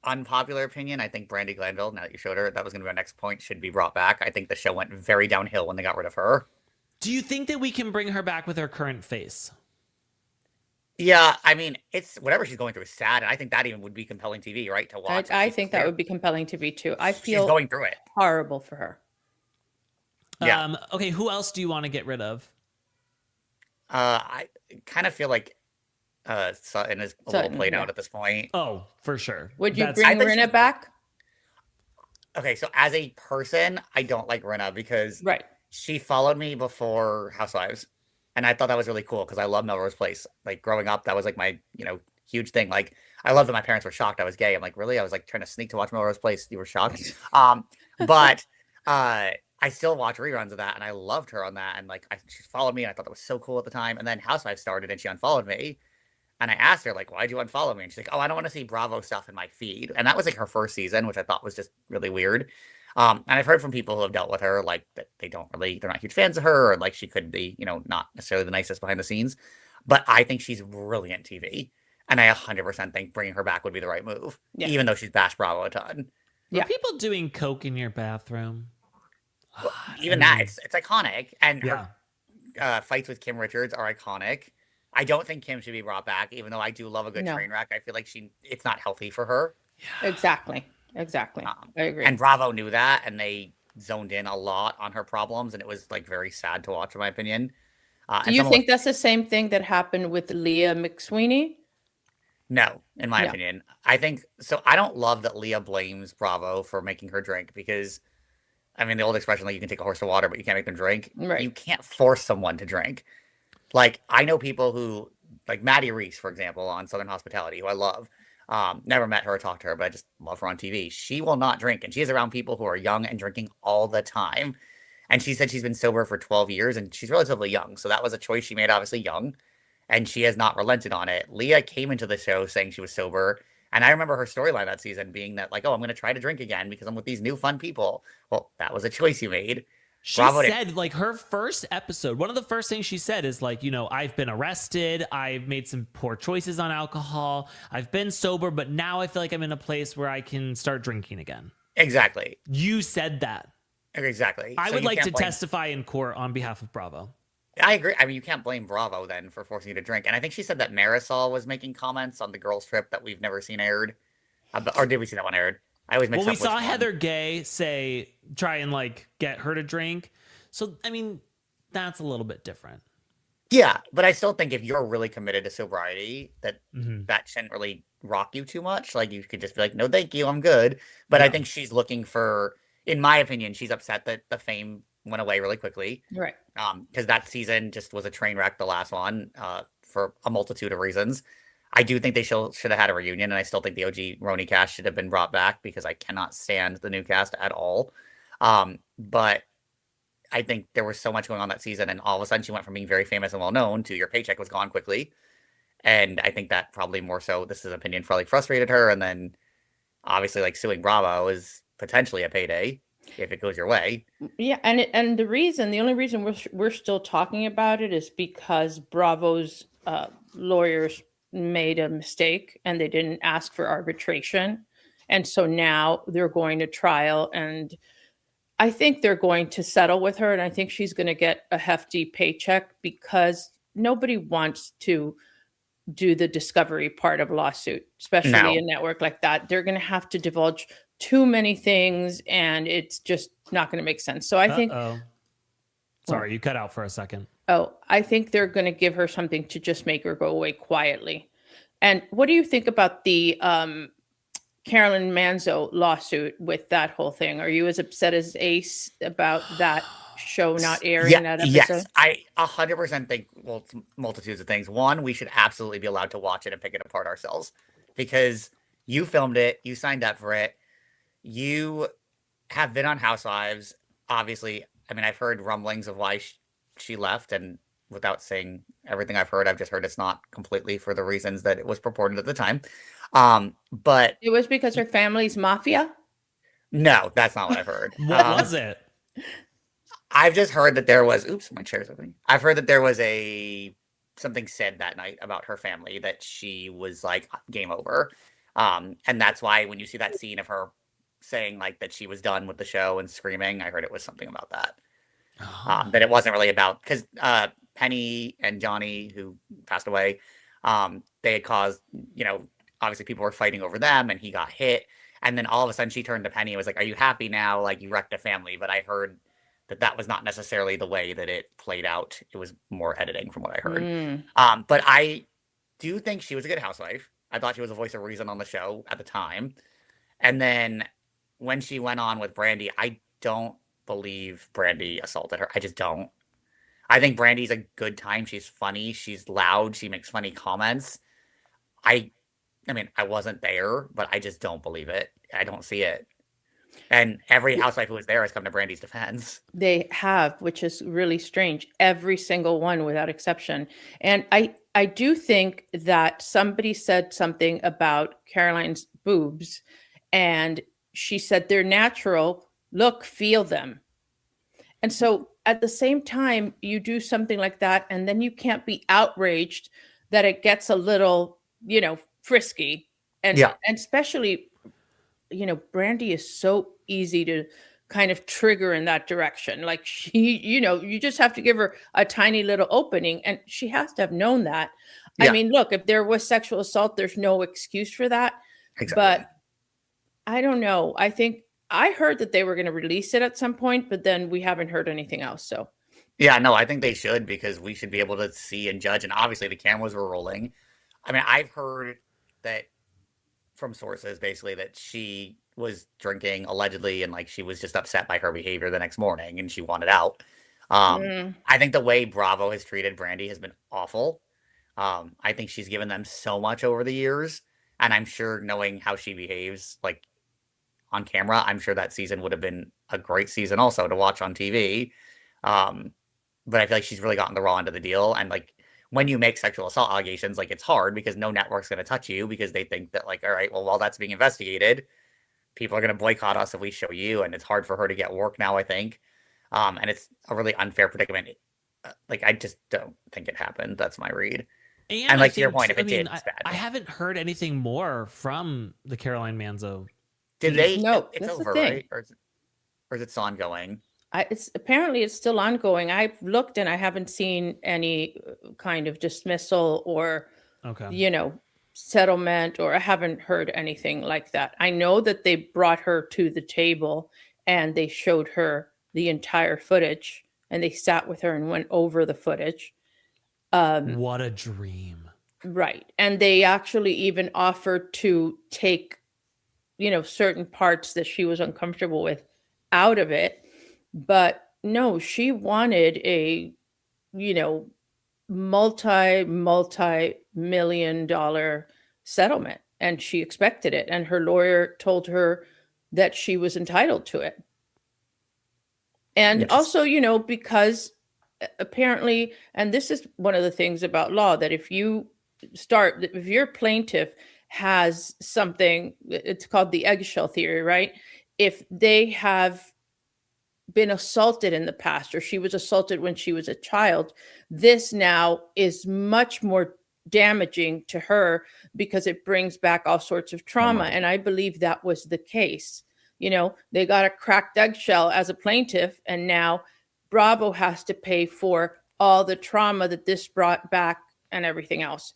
Speaker 5: unpopular opinion, I think Brandi Glanville, now that you showed her, that was going to be our next point, should be brought back. I think the show went very downhill when they got rid of her.
Speaker 1: Do you think that we can bring her back with her current face?
Speaker 5: Yeah, I mean, it's whatever she's going through is sad, and I think that even would be compelling TV, right? To watch.
Speaker 2: I think that would be compelling TV too. I feel
Speaker 5: she's going through it.
Speaker 2: Horrible for her.
Speaker 5: Yeah.
Speaker 1: Okay, who else do you want to get rid of?
Speaker 5: I kind of feel like Sutton is a little played out at this point.
Speaker 1: Oh, for sure.
Speaker 2: Would you bring Rinna back?
Speaker 5: Okay, so as a person, I don't like Rinna because she followed me before Housewives. And I thought that was really cool because I love Melrose Place. Like, growing up, that was like my, huge thing. Like, I love that my parents were shocked I was gay. I'm like, really? I was like trying to sneak to watch Melrose Place. You were shocked? But I still watch reruns of that, and I loved her on that. And like, she followed me, and I thought that was so cool at the time. And then Housewives started, and she unfollowed me. And I asked her, like, why'd you unfollow me? And she's like, oh, I don't want to see Bravo stuff in my feed. And that was like her first season, which I thought was just really weird. And I've heard from people who have dealt with her, like, that they're not huge fans of her, or like she could be, not necessarily the nicest behind the scenes. But I think she's brilliant TV. And I 100% think bringing her back would be the right move, even though she's bashed Bravo a ton.
Speaker 1: Were people doing coke in your bathroom?
Speaker 5: Well, even that, it's iconic. And her fights with Kim Richards are iconic. I don't think Kim should be brought back, even though I do love a good train wreck. I feel like it's not healthy for her.
Speaker 2: Yeah. Exactly. I agree.
Speaker 5: And Bravo knew that, and they zoned in a lot on her problems, and it was like very sad to watch, in my opinion.
Speaker 2: Do you think that's the same thing that happened with Leah McSweeney?
Speaker 5: No, in my opinion. I think so. I don't love that Leah blames Bravo for making her drink because, I mean, the old expression, like, you can take a horse to water, but you can't make them drink.
Speaker 2: Right.
Speaker 5: You can't force someone to drink. Like, I know people who, like Maddie Reese, for example, on Southern Hospitality, who I love. Never met her or talked to her, but I just love her on TV. She will not drink, and she is around people who are young and drinking all the time. And she said she's been sober for 12 years, and she's relatively young. So that was a choice she made, obviously young, and she has not relented on it. Leah came into the show saying she was sober, and I remember her storyline that season being that, like, oh, I'm going to try to drink again because I'm with these new fun people. Well, that was a choice you made.
Speaker 1: She said, like, her first episode, one of the first things she said is, like, I've been arrested. I've made some poor choices on alcohol. I've been sober, but now I feel like I'm in a place where I can start drinking again.
Speaker 5: Exactly.
Speaker 1: You said that.
Speaker 5: Exactly.
Speaker 1: I would like to testify in court on behalf of Bravo.
Speaker 5: I agree. I mean, you can't blame Bravo then for forcing you to drink. And I think she said that Marisol was making comments on the girls' trip that we've never seen aired. Or did we see that one aired? I always mix up.
Speaker 1: Well, we saw Heather Gay try and, like, get her to drink. So, I mean, that's a little bit different.
Speaker 5: Yeah, but I still think if you're really committed to sobriety, that shouldn't really rock you too much. Like, you could just be like, no, thank you, I'm good. But I think she's looking for, in my opinion, she's upset that the fame went away really quickly.
Speaker 2: Right.
Speaker 5: Because that season just was a train wreck, the last one, for a multitude of reasons. I do think they should have had a reunion, and I still think the OG Roni cast should have been brought back because I cannot stand the new cast at all. But I think there was so much going on that season, and all of a sudden she went from being very famous and well known to your paycheck was gone quickly. And I think that probably more so, this is an opinion, probably frustrated her. And then obviously, like, suing Bravo is potentially a payday if it goes your way.
Speaker 2: Yeah, and the only reason we're still talking about it is because Bravo's lawyers made a mistake and they didn't ask for arbitration, and so now they're going to trial, and I think they're going to settle with her, and I think she's going to get a hefty paycheck because nobody wants to do the discovery part of a lawsuit, especially a network like that. They're going to have to divulge too many things, and it's just not going to make sense. So I think.
Speaker 1: Sorry, you cut out for a second.
Speaker 2: Oh, I think they're going to give her something to just make her go away quietly. And what do you think about the Caroline Manzo lawsuit with that whole thing? Are you as upset as Ace about that show not airing that episode?
Speaker 5: Yes, I 100% think, well, it's multitudes of things. One, we should absolutely be allowed to watch it and pick it apart ourselves because you filmed it, you signed up for it, you have been on Housewives. Obviously, I mean, I've heard rumblings of why she left, and without saying everything I've heard, I've just heard it's not completely for the reasons that it was purported at the time. But
Speaker 2: it was because her family's mafia?
Speaker 5: No, that's not what I've heard.
Speaker 1: What was it?
Speaker 5: I've just heard that there was, oops, my chair's opening. I've heard that there was something said that night about her family that she was like, game over. And that's why when you see that scene of her saying like that she was done with the show and screaming, I heard it was something about that. That it wasn't really about, because Penny and Johnny, who passed away, they had caused, obviously people were fighting over them and he got hit. And then all of a sudden she turned to Penny and was like, are you happy now? Like, you wrecked a family. But I heard that was not necessarily the way that it played out. It was more editing from what I heard. But I do think she was a good housewife. I thought she was a voice of reason on the show at the time. And then when she went on with Brandi, I don't believe Brandi assaulted her. I just don't. I think Brandi's a good time. She's funny. She's loud. She makes funny comments. I mean, I wasn't there, but I just don't believe it. I don't see it. And every housewife who was there has come to Brandi's defense.
Speaker 2: They have, which is really strange. Every single one without exception. And I do think that somebody said something about Caroline's boobs, and she said they're natural. Look, feel them. And so at the same time, you do something like that, and then you can't be outraged that it gets a little, frisky. And especially, Brandi is so easy to kind of trigger in that direction. Like she, you just have to give her a tiny little opening, and she has to have known that. I mean, look, if there was sexual assault, there's no excuse for that.
Speaker 5: Exactly.
Speaker 2: But I don't know. I think I heard that they were going to release it at some point, but then we haven't heard anything else. So,
Speaker 5: yeah, no, I think they should, because we should be able to see and judge. And obviously the cameras were rolling. I mean, I've heard that from sources basically that she was drinking allegedly, and like she was just upset by her behavior the next morning and she wanted out. I think the way Bravo has treated Brandi has been awful. I think she's given them so much over the years, and I'm sure, knowing how she behaves like on camera, I'm sure that season would have been a great season also to watch on TV. But I feel like she's really gotten the raw end of the deal. And like, when you make sexual assault allegations, like, it's hard because no network's going to touch you, because they think that like, all right, well, while that's being investigated, people are going to boycott us if we show you. And it's hard for her to get work now, I think. And it's a really unfair predicament. Like, I just don't think it happened. That's my read. And like, to your point, if it did, it's bad.
Speaker 1: I haven't heard anything more from the Caroline Manzo.
Speaker 5: Did they?
Speaker 2: No,
Speaker 5: it's
Speaker 2: that's
Speaker 5: over,
Speaker 2: the thing.
Speaker 5: right? Or is it still ongoing?
Speaker 2: It's still ongoing. I've looked and I haven't seen any kind of dismissal or, settlement, or I haven't heard anything like that. I know that they brought her to the table and they showed her the entire footage, and they sat with her and went over the footage.
Speaker 1: What a dream.
Speaker 2: Right. And they actually even offered to take, certain parts that she was uncomfortable with out of it. But no, she wanted a, you know, multi-million-dollar settlement, and she expected it. And her lawyer told her that she was entitled to it. And also, you know, because apparently, and this is one of the things about law, that if your plaintiff has something, it's called the eggshell theory, right? If they have been assaulted in the past, or she was assaulted when she was a child, this now is much more damaging to her because it brings back all sorts of trauma. And I believe that was the case. You know, they got a cracked eggshell as a plaintiff, and now Bravo has to pay for all the trauma that this brought back and everything else.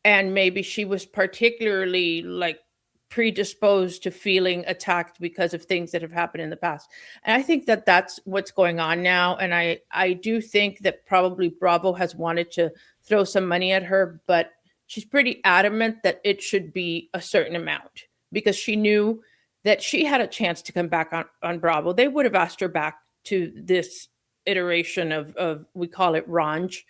Speaker 2: And maybe she was particularly like predisposed to feeling attacked because of things that have happened in the past. And I think that that's what's going on now. And I do think that probably Bravo has wanted to throw some money at her, but she's pretty adamant that it should be a certain amount, because she knew that she had a chance to come back on Bravo. They would have asked her back to this iteration of we call it RHOBH.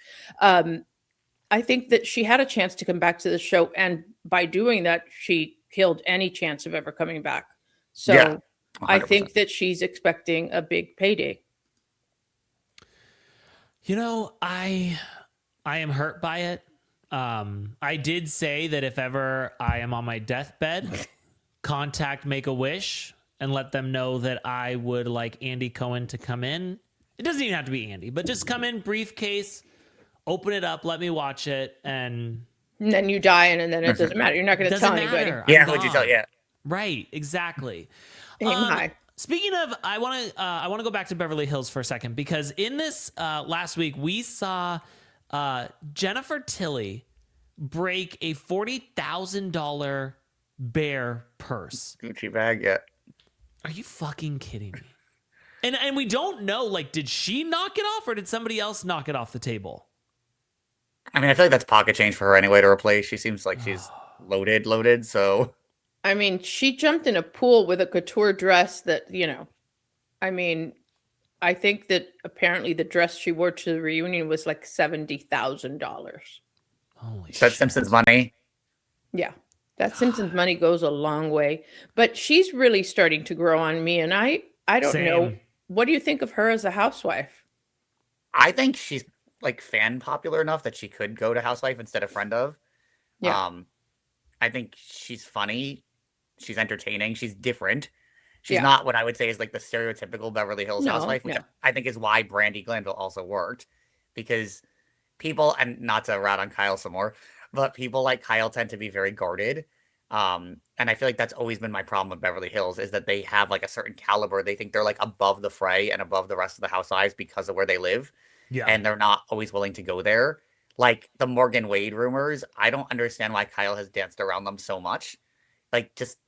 Speaker 2: I think that she had a chance to come back to the show, and by doing that, she killed any chance of ever coming back. So yeah, I think that she's expecting a big payday.
Speaker 1: You know, I am hurt by it. I did say that if ever I am on my deathbed, contact Make-A-Wish and let them know that I would like Andy Cohen to come in. It doesn't even have to be Andy, but just come in, briefcase, open it up, let me watch it, and
Speaker 2: then you die, and then it doesn't matter. You're not going to tell anybody.
Speaker 5: Yeah, what'd you tell? Yeah,
Speaker 1: right, exactly.
Speaker 2: Hi.
Speaker 1: Speaking of, I want to go back to Beverly Hills for a second, because in this last week we saw Jennifer Tilly break a $40,000 bear purse.
Speaker 5: Gucci bag, yeah.
Speaker 1: Are you fucking kidding me? And we don't know, like, did she knock it off or did somebody else knock it off the table?
Speaker 5: I mean, I feel like that's pocket change for her anyway to replace. She seems like she's loaded, so.
Speaker 2: I mean, she jumped in a pool with a couture dress that, you know, I mean, I think that apparently the dress she wore to the reunion was like $70,000.
Speaker 1: Holy shit.
Speaker 5: That's Simpsons money.
Speaker 2: Yeah. That Simpsons money goes a long way. But she's really starting to grow on me, and I don't know. What do you think of her as a housewife?
Speaker 5: I think she's like fan popular enough that she could go to housewife instead of friend of.
Speaker 2: Yeah.
Speaker 5: I think she's funny. She's entertaining. She's different. She's not what I would say is like the stereotypical Beverly Hills housewife, which I think is why Brandi Glanville also worked, because people, and not to rat on Kyle some more, but people like Kyle tend to be very guarded. And I feel like that's always been my problem with Beverly Hills, is that they have like a certain caliber. They think they're like above the fray and above the rest of the housewives because of where they live. Yeah. And they're not always willing to go there. Like the Morgan Wade rumors, I don't understand why Kyle has danced around them so much. Like, just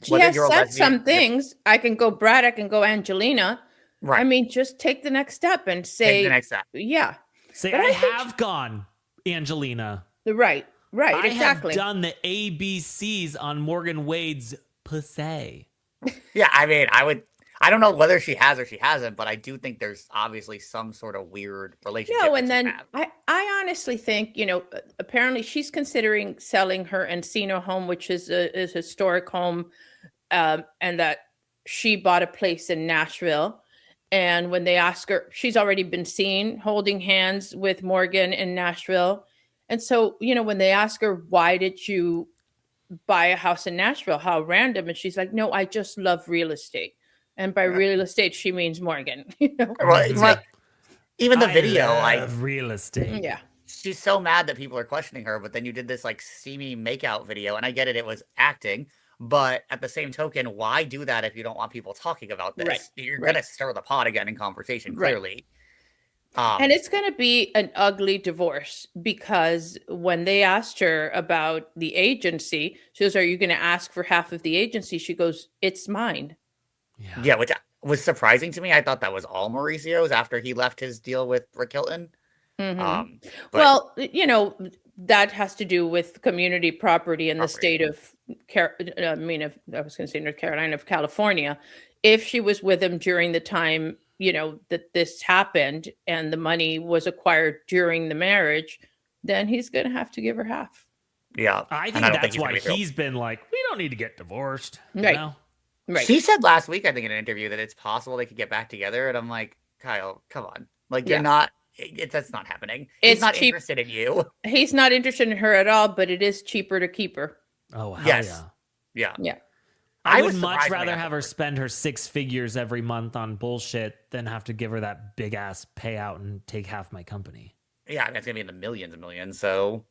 Speaker 2: she has said some things. I can go Brad, I can go Angelina. Right. I mean, just take the next step and say,
Speaker 5: take the next step.
Speaker 2: Yeah.
Speaker 1: Say, I have gone Angelina.
Speaker 2: Right. Right, exactly.
Speaker 1: I have done the ABCs on Morgan Wade's pussy.
Speaker 5: Yeah, I mean, I don't know whether she has or she hasn't, but I do think there's obviously some sort of weird relationship.
Speaker 2: No, and then I honestly think, you know, apparently she's considering selling her Encino home, which is a historic home, and that she bought a place in Nashville. And when they ask her, she's already been seen holding hands with Morgan in Nashville. And so, you know, when they ask her, why did you buy a house in Nashville? How random. And she's like, no, I just love real estate. And by real estate, she means Morgan. You know?
Speaker 5: Well, even the video, like
Speaker 1: real estate.
Speaker 2: Yeah.
Speaker 5: She's so mad that people are questioning her, but then you did this like steamy makeout video, and I get it was acting, but at the same token, why do that if you don't want people talking about this? Right. You're gonna stir the pot again in conversation, clearly.
Speaker 2: And it's going to be an ugly divorce, because when they asked her about the agency, she goes, are you going to ask for half of the agency? She goes, it's mine.
Speaker 5: Yeah, which was surprising to me. I thought that was all Mauricio's after he left his deal with Rick Hilton.
Speaker 2: Mm-hmm. Well, you know, that has to do with community property in the state of, I was going to say North Carolina, of California. if she was with him during the time, that this happened and the money was acquired during the marriage, then he's going to have to give her half.
Speaker 5: Yeah.
Speaker 1: I
Speaker 5: and
Speaker 1: think
Speaker 5: I don't
Speaker 1: that's
Speaker 5: he's gonna
Speaker 1: why
Speaker 5: be thrilled.
Speaker 1: he's been like, we don't need to get divorced.
Speaker 2: Right.
Speaker 1: You know?
Speaker 2: Right.
Speaker 5: She said last week, I think in an interview, that it's possible they could get back together. And I'm like, Kyle, come on. Like, you're not, that's not happening. He's not interested in you.
Speaker 2: He's not interested in her at all, but it is cheaper to keep her.
Speaker 1: Oh, hell
Speaker 5: Yes.
Speaker 1: yeah.
Speaker 2: Yeah.
Speaker 1: I
Speaker 5: was
Speaker 1: would much
Speaker 5: surprised when I
Speaker 1: rather
Speaker 5: got
Speaker 1: have her spend her 6 figures every month on bullshit than have to give her that big ass payout and take half my company.
Speaker 5: Yeah, and it's gonna be in the millions and millions. So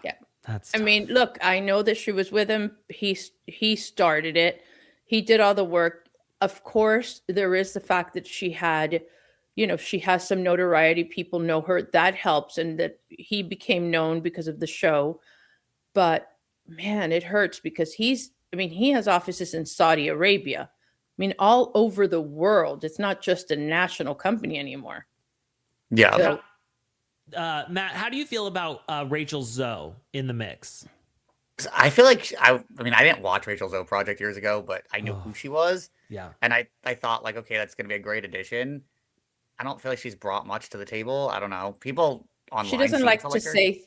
Speaker 2: Yeah.
Speaker 1: That's
Speaker 2: I mean, look, I know that she was with him. He started it. He did all the work. Of course, there is the fact that she had, she has some notoriety. People know her. That helps, and that he became known because of the show. But man, it hurts because he has offices in Saudi Arabia. I mean, all over the world. It's not just a national company anymore.
Speaker 5: yeah.
Speaker 2: So,
Speaker 1: Matt, how do you feel about Rachel Zoe in the mix?
Speaker 5: I feel like I didn't watch Rachel Zoe Project years ago, but I knew who she was.
Speaker 1: Yeah.
Speaker 5: And I thought, like, okay, that's gonna be a great addition. I don't feel like she's brought much to the table. I don't know. People online
Speaker 2: she doesn't
Speaker 5: seem
Speaker 2: like
Speaker 5: to
Speaker 2: to
Speaker 5: her.
Speaker 2: say,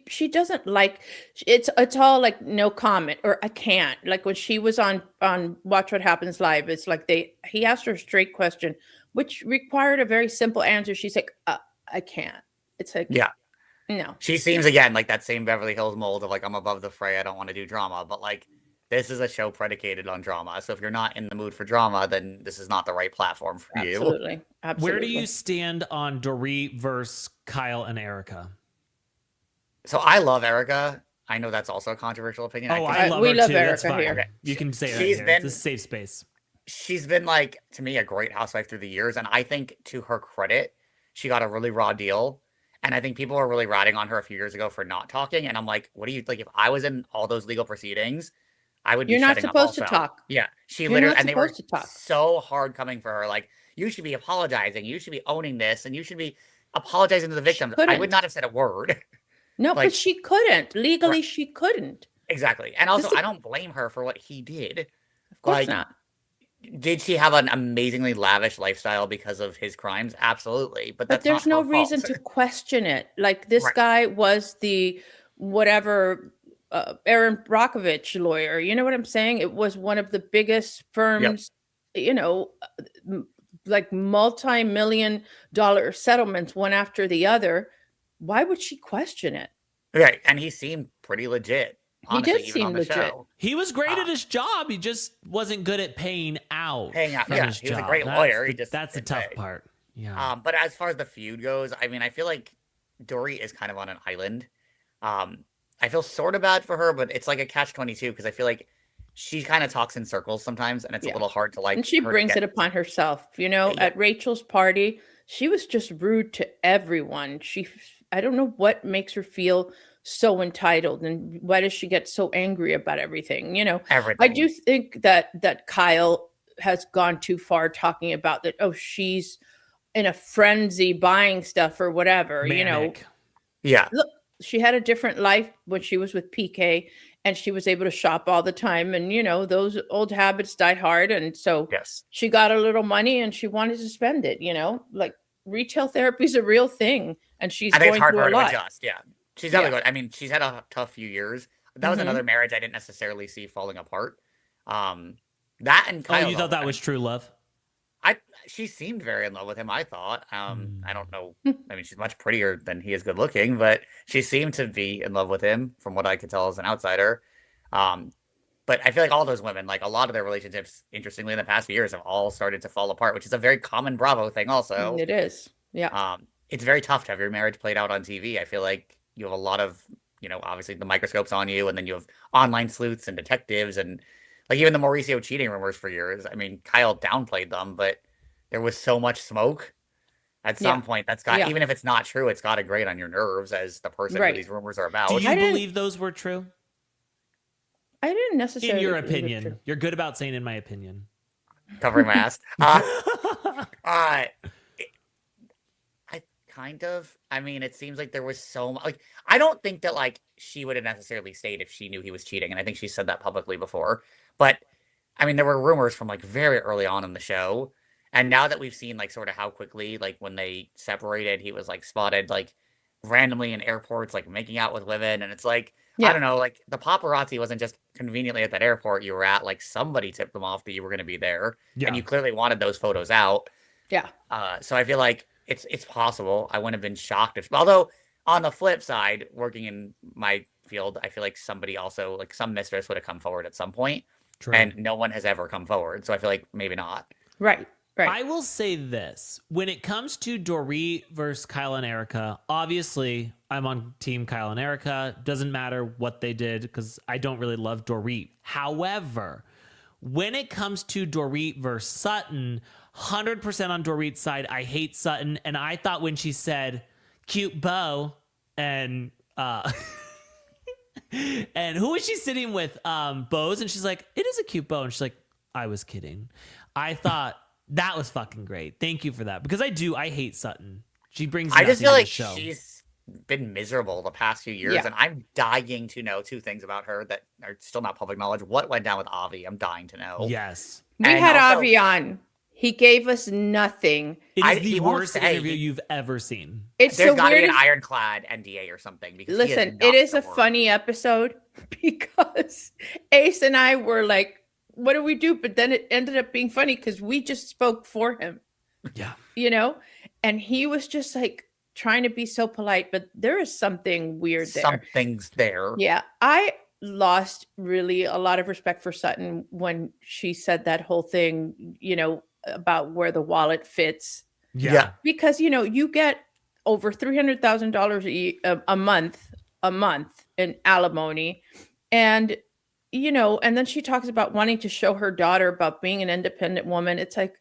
Speaker 2: she doesn't like, it's all like no comment, or I can't. Like when she was on Watch What Happens Live, it's like he asked her a straight question, which required a very simple answer. She's like, I can't. It's like,
Speaker 5: Yeah.
Speaker 2: no.
Speaker 5: She seems again like that same Beverly Hills mold of like, I'm above the fray. I don't want to do drama, but like this is a show predicated on drama. So if you're not in the mood for drama, then this is not the right platform for you.
Speaker 2: Absolutely.
Speaker 1: Where do you stand on Dorit versus Kyle and Erica?
Speaker 5: So I love Erica. I know that's also a controversial opinion.
Speaker 1: Oh, I love her too. That's fine.
Speaker 2: here.
Speaker 1: You can say that
Speaker 5: She's
Speaker 1: here.
Speaker 5: been-
Speaker 1: It's a safe space.
Speaker 5: She's been like, to me, a great housewife through the years. And I think to her credit, she got a really raw deal. And I think people were really ratting on her a few years ago for not talking. And I'm like, what do you like? If I was in all those legal proceedings, I would be
Speaker 2: You're not
Speaker 5: shutting up
Speaker 2: supposed to
Speaker 5: also.
Speaker 2: talk.
Speaker 5: Yeah. She
Speaker 2: You're
Speaker 5: literally,
Speaker 2: not
Speaker 5: and they were
Speaker 2: supposed to talk.
Speaker 5: so hard coming for her. Like, you should be apologizing. You should be owning this. And you should be apologizing to the victims. I would
Speaker 2: couldn't.
Speaker 5: not have said a word.
Speaker 2: No,
Speaker 5: Like-
Speaker 2: but she couldn't. Legally, she couldn't.
Speaker 5: Exactly. And also,
Speaker 2: This is-
Speaker 5: I don't blame her for what he did.
Speaker 2: Of course
Speaker 5: Like,
Speaker 2: not.
Speaker 5: Did she have an amazingly lavish lifestyle because of his crimes? Absolutely. But
Speaker 2: But
Speaker 5: that's
Speaker 2: there's
Speaker 5: not
Speaker 2: no
Speaker 5: her fault.
Speaker 2: reason to question it. Like this
Speaker 5: Right.
Speaker 2: guy was the whatever Aaron Brockovich lawyer. You know what I'm saying? It was one of the biggest firms, like multi-million-dollar settlements, one after the other. Why would she question it?
Speaker 5: Right. And he seemed pretty legit.
Speaker 2: He
Speaker 5: Honestly,
Speaker 2: did
Speaker 5: even
Speaker 2: seem
Speaker 5: on the
Speaker 2: legit.
Speaker 5: show.
Speaker 1: He was great at his job. He just wasn't good at paying out.
Speaker 5: Paying out.
Speaker 1: from
Speaker 5: Yeah,
Speaker 1: his
Speaker 5: he was a
Speaker 1: job.
Speaker 5: great
Speaker 1: That's
Speaker 5: lawyer. He
Speaker 1: the-
Speaker 5: just
Speaker 1: that's the
Speaker 5: didn't
Speaker 1: tough
Speaker 5: pay.
Speaker 1: part. Yeah.
Speaker 5: But as far as the feud goes, I mean, I feel like Dory is kind of on an island. I feel sort of bad for her, but it's like a catch-22 because I feel like she kind of talks in circles sometimes, and it's a little hard to like.
Speaker 2: And she
Speaker 5: her to
Speaker 2: brings
Speaker 5: get-
Speaker 2: it upon herself. You know,
Speaker 5: Yeah.
Speaker 2: at Rachel's party, she was just rude to everyone. I don't know what makes her feel so entitled, and why does she get so angry about everything? You know,
Speaker 5: Everything.
Speaker 2: I do think that Kyle has gone too far talking about that. Oh, she's in a frenzy buying stuff or whatever. You know,
Speaker 1: Manic.
Speaker 5: Yeah.
Speaker 2: look, she had a different life when she was with PK, and she was able to shop all the time. And you know, those old habits die hard, and so
Speaker 5: Yes.
Speaker 2: she got a little money and she wanted to spend it. You know, like retail therapy is a real thing, and she's
Speaker 5: I think
Speaker 2: going
Speaker 5: it's hard
Speaker 2: through
Speaker 5: for
Speaker 2: a
Speaker 5: her to
Speaker 2: lot.
Speaker 5: adjust. Yeah. She's definitely good. I mean, she's had a tough few years. That was
Speaker 2: Mhm.
Speaker 5: another marriage I didn't necessarily see falling apart. That and Kyle.
Speaker 1: Oh, you thought
Speaker 5: though,
Speaker 1: that was true love?
Speaker 5: she seemed very in love with him, I thought. I don't know.
Speaker 2: Hmm.
Speaker 5: I mean, she's much prettier than he is good looking, but she seemed to be in love with him from what I could tell as an outsider. But I feel like all those women, like a lot of their relationships, interestingly, in the past few years have all started to fall apart, which is a very common Bravo thing also.
Speaker 2: It is. Yeah.
Speaker 5: It's very tough to have your marriage played out on TV. I feel like you have a lot of, obviously the microscopes on you, and then you have online sleuths and detectives, and like even the Mauricio cheating rumors for years. I mean, Kyle downplayed them, but there was so much smoke. At some point, that's got, even if it's not true, it's got to grate on your nerves as the person who these rumors are about.
Speaker 1: Do you believe those were true?
Speaker 2: I didn't necessarily.
Speaker 1: In your
Speaker 2: believe it
Speaker 1: opinion,
Speaker 2: true.
Speaker 1: you're good about saying "in my opinion."
Speaker 5: Covering my ass. Kind of. I mean, it seems like there was so much. Like, I don't think that like she would have necessarily stayed if she knew he was cheating, and I think she said that publicly before. But I mean, there were rumors from like very early on in the show. And now that we've seen like sort of how quickly, like when they separated, he was like spotted like randomly in airports, like making out with women. And it's like, I don't know, like the paparazzi wasn't just conveniently at that airport you were at. Like somebody tipped them off that you were going to be there. And you clearly wanted those photos out.
Speaker 2: Yeah.
Speaker 5: So I feel like it's possible. I wouldn't have been shocked if, although on the flip side, working in my field, I feel like somebody also, like some mistress would have come forward at some point. True. And no one has ever come forward. So I feel like maybe not.
Speaker 2: Right. Right.
Speaker 1: I will say this. When it comes to Dorit versus Kyle and Erica, obviously I'm on team Kyle and Erica. Doesn't matter what they did because I don't really love Dorit. However, when it comes to Dorit versus Sutton, 100% on Dorit's side. I hate Sutton. And I thought when she said cute bow and and who was she sitting with? Bose. And she's like, it is a cute bow. And she's like, I was kidding. I thought that was fucking great. Thank you for that. Because I hate Sutton. She brings
Speaker 5: I just feel
Speaker 1: to
Speaker 5: like
Speaker 1: the show.
Speaker 5: she's been miserable the past few years.
Speaker 2: Yeah.
Speaker 5: And I'm dying to know two things about her that are still not public knowledge. What went down with Avi? I'm dying to know.
Speaker 1: Yes.
Speaker 2: We had Avi on. He gave us nothing.
Speaker 1: It is the
Speaker 5: he won't
Speaker 1: worst
Speaker 5: say.
Speaker 1: interview you've ever seen.
Speaker 2: It's
Speaker 5: There's
Speaker 2: the
Speaker 5: got to be an
Speaker 2: weirdest.
Speaker 5: ironclad NDA or something. Because he
Speaker 2: Listen,
Speaker 5: not
Speaker 2: it is a
Speaker 5: the word.
Speaker 2: funny episode because Ace and I were like, what do we do? But then it ended up being funny because we just spoke for him.
Speaker 1: Yeah.
Speaker 2: You know? And he was just like trying to be so polite, but there is something weird there.
Speaker 5: Something's there.
Speaker 2: Yeah. I lost really a lot of respect for Sutton when she said that whole thing, you know, about where the wallet fits.
Speaker 5: Yeah.
Speaker 2: Because, you know, you get over $300,000 a month in alimony. And, you know, and then she talks about wanting to show her daughter about being an independent woman. It's like,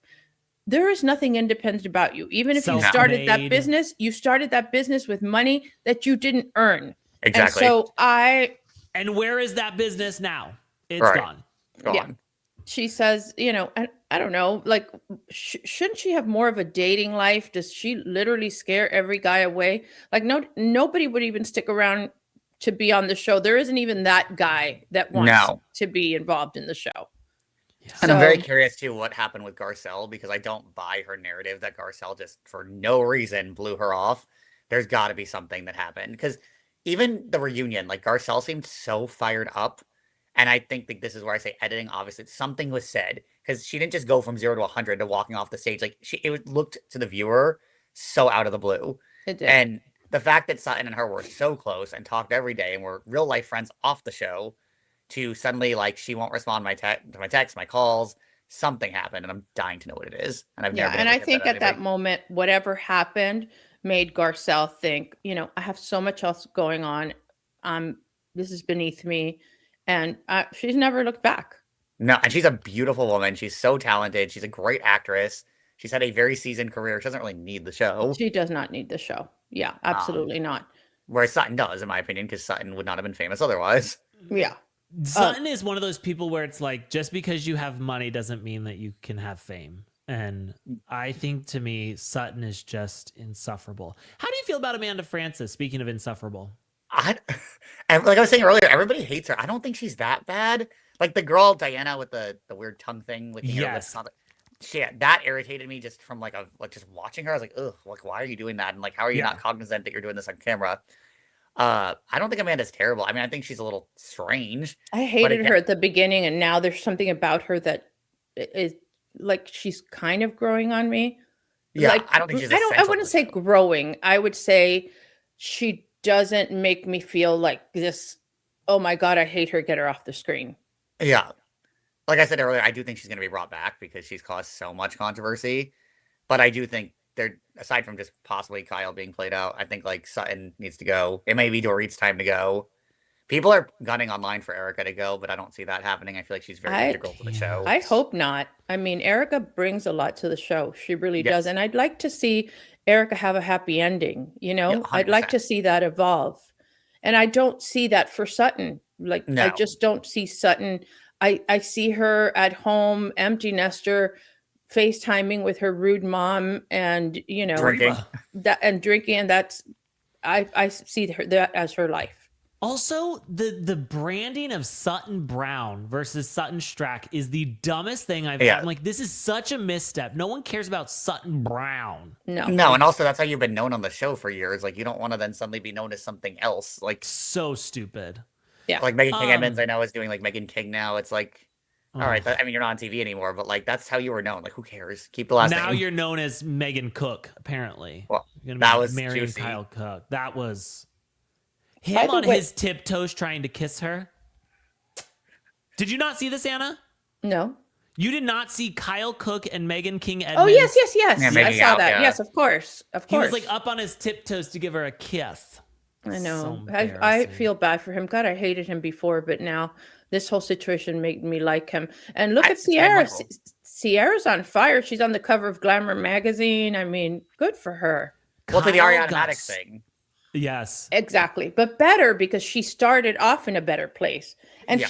Speaker 2: there is nothing independent about you. Even if you started that business, you started that business with money that you didn't earn.
Speaker 5: Exactly.
Speaker 2: And so
Speaker 1: And where is that business now? It's gone.
Speaker 2: Yeah. She says, you know, I don't know, like, shouldn't she have more of a dating life? Does she literally scare every guy away? Like, nobody would even stick around to be on the show. There isn't even that guy that wants to be involved in the show.
Speaker 5: Yeah. And I'm very curious too what happened with Garcelle, because I don't buy her narrative that Garcelle just for no reason blew her off. There's got to be something that happened, because even the reunion, like Garcelle seemed so fired up. And I think that this is where I say editing. Obviously, something was said, because she didn't just go from 0 to 100 to walking off the stage. Like it looked to the viewer so out of the blue.
Speaker 2: It did.
Speaker 5: And the fact that Sutton and her were so close and talked every day and were real life friends off the show, to suddenly like she won't respond to my texts, my calls. Something happened, and I'm dying to know what it is. And I've never been
Speaker 2: and
Speaker 5: able
Speaker 2: I
Speaker 5: to get
Speaker 2: think
Speaker 5: that
Speaker 2: at that moment, whatever happened made Garcelle think, you know, I have so much else going on. This is beneath me. And she's never looked back.
Speaker 5: No, and she's a beautiful woman. She's so talented. She's a great actress. She's had a very seasoned career. She doesn't really need the show.
Speaker 2: She does not need the show. Yeah, absolutely not.
Speaker 5: Whereas Sutton does, in my opinion, because Sutton would not have been famous otherwise.
Speaker 2: Yeah.
Speaker 1: Sutton is one of those people where it's like, just because you have money doesn't mean that you can have fame. And I think, to me, Sutton is just insufferable. How do you feel about Amanda Francis, speaking of insufferable?
Speaker 5: And like I was saying earlier, everybody hates her. I don't think she's that bad. Like the girl Diana with the weird tongue thing, licking her lips. That irritated me just from just watching her. I was like, ugh, like why are you doing that? And like, how are you not cognizant that you're doing this on camera? I don't think Amanda's terrible. I mean, I think she's a little strange.
Speaker 2: I hated her at the beginning, and now there's something about her that is like she's kind of growing on me.
Speaker 5: Yeah,
Speaker 2: like,
Speaker 5: I don't think she's.
Speaker 2: I wouldn't say growing. I would say she doesn't make me feel like this. Oh my God, I hate her. Get her off the screen.
Speaker 5: Yeah. Like I said earlier, I do think she's going to be brought back because she's caused so much controversy. But I do think aside from just possibly Kyle being played out, I think like Sutton needs to go. It may be Dorit's time to go. People are gunning online for Erica to go, but I don't see that happening. I feel like she's very integral to the show.
Speaker 2: I hope not. I mean, Erica brings a lot to the show. She really does. And I'd like to see Erica have a happy ending. You know,
Speaker 5: Yeah,
Speaker 2: I'd like to see that evolve. And I don't see that for Sutton. Like, I just don't see Sutton. I see her at home, empty nester, FaceTiming with her rude mom and, you know,
Speaker 5: drinking.
Speaker 2: And that's, I see that as her life.
Speaker 1: Also, the branding of Sutton Brown versus Sutton Stracke is the dumbest thing I've ever. I'm like, this is such a misstep. No one cares about Sutton Brown.
Speaker 2: No.
Speaker 5: No, and also that's how you've been known on the show for years. Like, you don't want to then suddenly be known as something else. Like,
Speaker 1: so stupid.
Speaker 2: Yeah.
Speaker 5: Like Megan King Edmonds, I know, is doing like Megan King now. It's like, all right, I mean, you're not on TV anymore, but like that's how you were known. Like, who cares? Keep the last name.
Speaker 1: Now you're known as Megan Cook, apparently.
Speaker 5: Well,
Speaker 1: you're
Speaker 5: that was
Speaker 1: marrying
Speaker 5: juicy.
Speaker 1: Kyle Cook. That was him on his tiptoes trying to kiss her. Did you not see this, Anna?
Speaker 2: No.
Speaker 1: You did not see Kyle Cook and Megan King Edmonds?
Speaker 2: Oh, yes.
Speaker 5: Yeah,
Speaker 2: I saw that. Yeah. Yes, of course. Of
Speaker 1: He
Speaker 2: course.
Speaker 1: was like up on his tiptoes to give her a kiss.
Speaker 2: I know.
Speaker 1: So
Speaker 2: I feel bad for him. God, I hated him before, but now this whole situation made me like him. And look at Sierra. Sierra's on fire. She's on the cover of Glamour magazine. I mean, good for her.
Speaker 5: Well, to the Ariana Madix thing.
Speaker 1: Yes.
Speaker 2: Exactly. But better because she started off in a better place. And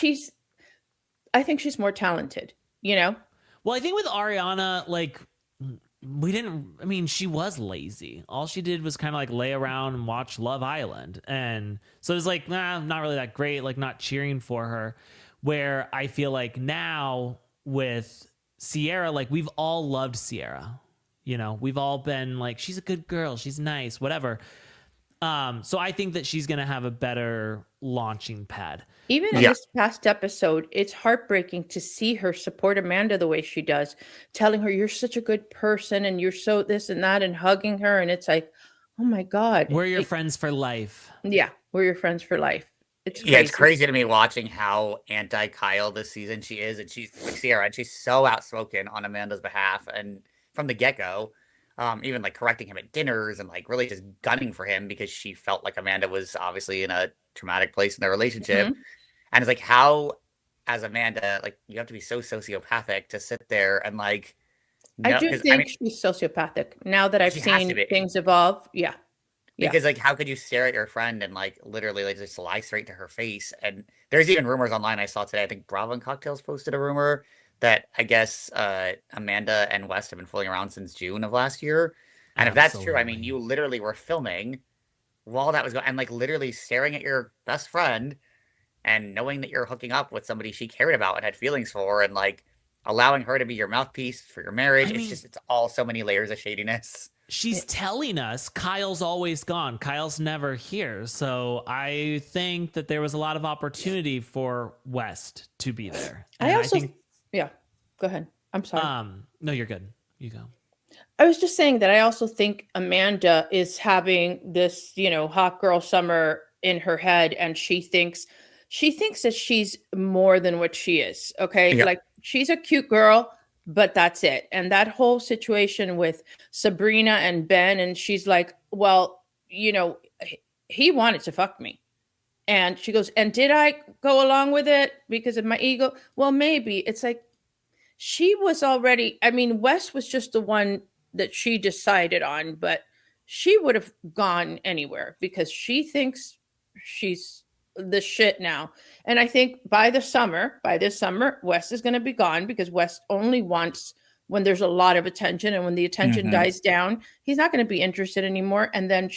Speaker 2: I think she's more talented, you know?
Speaker 1: Well, I think with Ariana, like, she was lazy. All she did was kind of like lay around and watch Love Island. And so it was like, not really that great, like not cheering for her. Where I feel like now with Sierra, like we've all loved Sierra. You know, we've all been like, she's a good girl. She's nice, whatever. So I think that she's going to have a better launching pad.
Speaker 2: Even in this past episode, it's heartbreaking to see her support Amanda the way she does, telling her you're such a good person and you're so this and that and hugging her. And it's like, oh my God.
Speaker 1: We're your friends for life.
Speaker 2: Yeah, we're your friends for life. It's crazy.
Speaker 5: Yeah, it's crazy to me watching how anti-Kyle this season she is. And she's like Sierra, and she's so outspoken on Amanda's behalf. And from the get-go, even like correcting him at dinners and like really just gunning for him because she felt like Amanda was obviously in a traumatic place in their relationship.
Speaker 2: Mm-hmm.
Speaker 5: And it's like, how, as Amanda, like you have to be so sociopathic to sit there and like.
Speaker 2: I do think she's sociopathic now that I've seen things evolve. Yeah.
Speaker 5: Because like, how could you stare at your friend and like literally like just lie straight to her face? And there's even rumors online I saw today. I think Bravo and Cocktails posted a rumor that I guess Amanda and West have been fooling around since June of last year. And if that's true, I mean, you literally were filming while that was going and like literally staring at your best friend and knowing that you're hooking up with somebody she cared about and had feelings for and like allowing her to be your mouthpiece for your marriage. It's all so many layers of shadiness.
Speaker 1: She's telling us Kyle's always gone. Kyle's never here. So I think that there was a lot of opportunity for West to be there. And I think,
Speaker 2: yeah, go ahead. I'm sorry.
Speaker 1: No, you're good. You go.
Speaker 2: I was just saying that I also think Amanda is having this, you know, hot girl summer in her head, and she thinks that she's more than what she is. Okay.
Speaker 5: Yeah.
Speaker 2: Like she's a cute girl, but that's it. And that whole situation with Sabrina and Ben, and she's like, well, you know, he wanted to fuck me. And she goes, and did I go along with it because of my ego? Well, maybe. It's like she was already, I mean, Wes was just the one that she decided on, but she would have gone anywhere because she thinks she's the shit now. And I think by this summer, Wes is going to be gone because Wes only wants when there's a lot of attention, and when the attention dies down, he's not going to be interested anymore. And then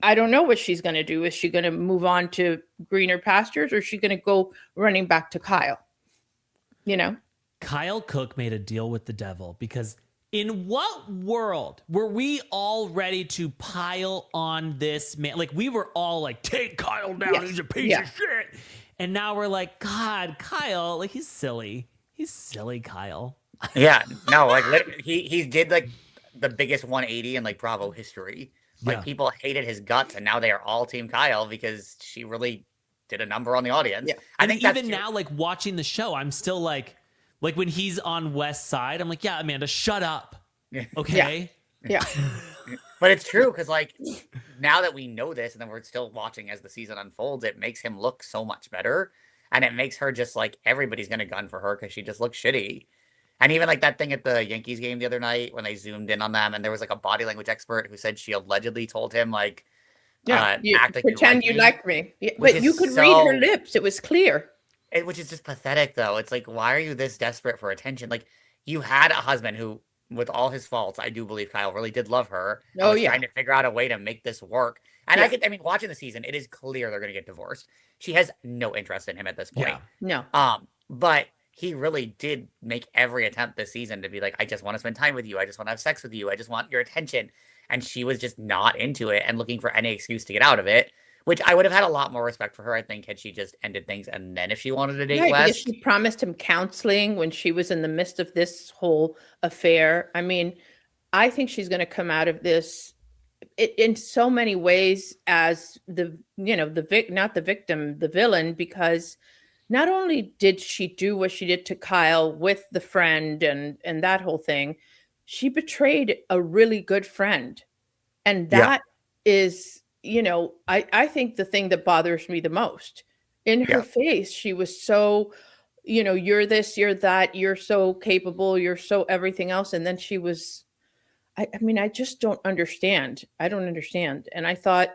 Speaker 2: I don't know what she's going to do. Is she going to move on to greener pastures, or is she going to go running back to Kyle? You know?
Speaker 1: Kyle Cook made a deal with the devil because in what world were we all ready to pile on this man? Like we were all like, take Kyle down. He's a piece of shit. And now we're like, God, Kyle, like he's silly. He's silly, Kyle.
Speaker 5: Yeah, no, like he did like the biggest 180 in like Bravo history. Like people hated his guts, and now they are all Team Kyle because she really did a number on the audience. Yeah. I think
Speaker 1: even now, like watching the show, I'm still like when he's on West's side, I'm like, yeah, Amanda, shut up. Okay.
Speaker 2: Yeah.
Speaker 5: But it's true because like now that we know this, and then we're still watching as the season unfolds, it makes him look so much better, and it makes her just like everybody's gonna gun for her because she just looks shitty. And even like that thing at the Yankees game the other night when they zoomed in on them, and there was like a body language expert who said she allegedly told him like,
Speaker 2: you
Speaker 5: act like
Speaker 2: pretend you like me. Yeah, but you could read her lips; it was clear.
Speaker 5: Which is just pathetic, though. It's like, why are you this desperate for attention? Like, you had a husband who, with all his faults, I do believe Kyle really did love her.
Speaker 2: Oh,
Speaker 5: was trying to figure out a way to make this work. And
Speaker 2: Yeah.
Speaker 5: I mean, watching the season, it is clear they're going to get divorced. She has no interest in him at this point.
Speaker 1: Yeah.
Speaker 2: No.
Speaker 5: But he really did make every attempt this season to be like, I just want to spend time with you. I just want to have sex with you. I just want your attention. And she was just not into it and looking for any excuse to get out of it, which I would have had a lot more respect for her, I think, had she just ended things. And then if she wanted to date
Speaker 2: Right, because
Speaker 5: West.
Speaker 2: she promised him counseling when she was in the midst of this whole affair. I mean, I think she's going to come out of this in so many ways as the not the victim, the villain, because not only did she do what she did to Kyle with the friend and that whole thing, she betrayed a really good friend. And that is, I think the thing that bothers me the most. In her face, she was so, you're this, you're that, you're so capable, you're so everything else. And then she was, I mean, I just don't understand. I don't understand. And I thought,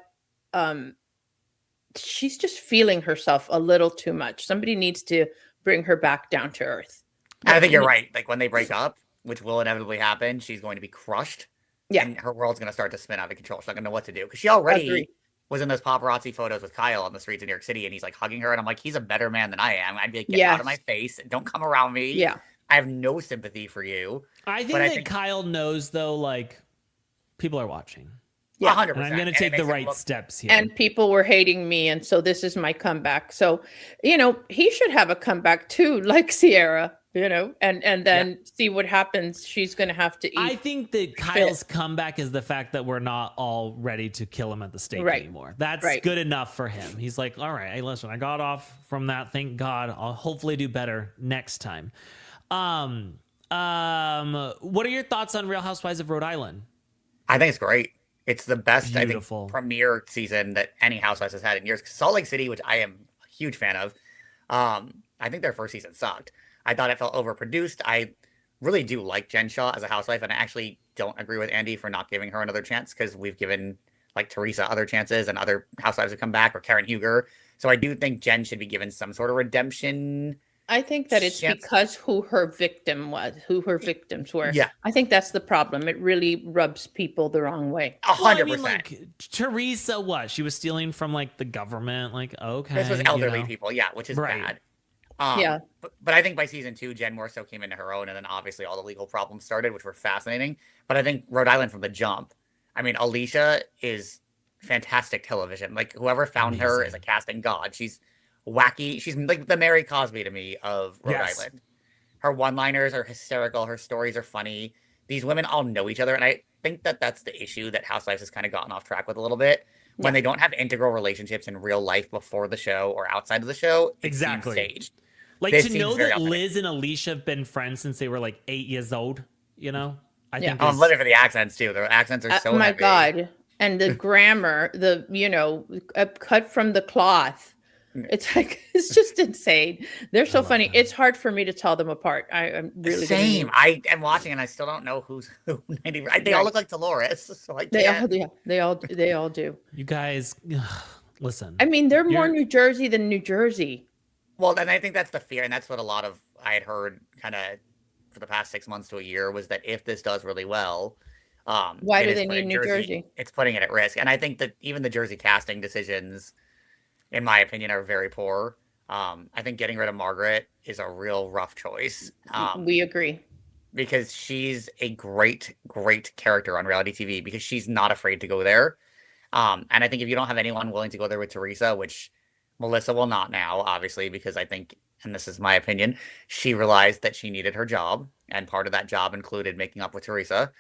Speaker 2: she's just feeling herself a little too much. Somebody needs to bring her back down to earth.
Speaker 5: I think you're right. Like when they break up, which will inevitably happen, she's going to be crushed.
Speaker 2: Yeah.
Speaker 5: And her world's going to start to spin out of control. She's not going to know what to do. Because she already
Speaker 2: Agreed.
Speaker 5: was in those paparazzi photos with Kyle on the streets of New York City. And he's like hugging her. And I'm like, he's a better man than I am. I'd be like, get out of my face. Don't come around me.
Speaker 2: Yeah.
Speaker 5: I have no sympathy for you.
Speaker 1: I think Kyle knows, though, like, people are watching.
Speaker 2: Yeah,
Speaker 5: 100%.
Speaker 1: And I'm going to take the right steps here.
Speaker 2: And people were hating me. And so this is my comeback. So, he should have a comeback too, like Sierra, and then see what happens. She's going to have to eat.
Speaker 1: I think that Kyle's comeback is the fact that we're not all ready to kill him at the stake anymore. That's good enough for him. He's like, all right, hey, listen, I got off from that. Thank God. I'll hopefully do better next time. What are your thoughts on Real Housewives of Rhode Island?
Speaker 5: I think it's great. It's the best,
Speaker 1: Beautiful.
Speaker 5: I think, premiere season that any Housewives has had in years. Salt Lake City, which I am a huge fan of, I think their first season sucked. I thought it felt overproduced. I really do like Jen Shaw as a housewife, and I actually don't agree with Andy for not giving her another chance because we've given like Teresa other chances and other housewives have come back, or Karen Huger. So I do think Jen should be given some sort of redemption.
Speaker 2: I think that it's because who her victims were.
Speaker 5: Yeah.
Speaker 2: I think that's the problem. It really rubs people the wrong way.
Speaker 5: 100%.
Speaker 1: Well, I mean, like, Teresa, what? She was stealing from, like, the government. Like, okay.
Speaker 5: This was elderly people, which is bad.
Speaker 2: Yeah.
Speaker 5: But I think by season 2, Jen more so came into her own, and then obviously all the legal problems started, which were fascinating. But I think Rhode Island from the jump, I mean, Alicia is fantastic television. Like, whoever found her is a casting god. She's wacky. She's like the Mary Cosby to me of Rhode Island. Her one-liners are hysterical. Her stories are funny. These women all know each other, and I think that that's the issue that Housewives has kind of gotten off track with a little bit. When they don't have integral relationships in real life before the show or outside of the show, it seems staged.
Speaker 1: Like,
Speaker 5: This
Speaker 1: to know
Speaker 5: seems very
Speaker 1: that
Speaker 5: authentic.
Speaker 1: Liz and Alicia have been friends since they were like 8 years old, I think
Speaker 5: I'm living for the accents too. Their accents are so
Speaker 2: my
Speaker 5: heavy.
Speaker 2: God. And the grammar, cut from the cloth. It's like, it's just insane. They're so funny. It's hard for me to tell them apart. I'm really
Speaker 5: Same. I am watching and I still don't know who's who. They all look like Dolores, so I can't.
Speaker 2: They all do.
Speaker 1: You guys, listen.
Speaker 2: I mean, they're more New Jersey than New Jersey.
Speaker 5: Well, and I think that's the fear, and that's what a lot of I had heard kind of for the past 6 months to a year was that if this does really well,
Speaker 2: why do they need New Jersey?
Speaker 5: It's putting it at risk, and I think that even the Jersey casting decisions, in my opinion, are very poor. I think getting rid of Margaret is a real rough choice.
Speaker 2: We agree.
Speaker 5: Because she's a great, great character on reality TV because she's not afraid to go there. And I think if you don't have anyone willing to go there with Teresa, which Melissa will not now, obviously, because I think, and this is my opinion, she realized that she needed her job. And part of that job included making up with Teresa.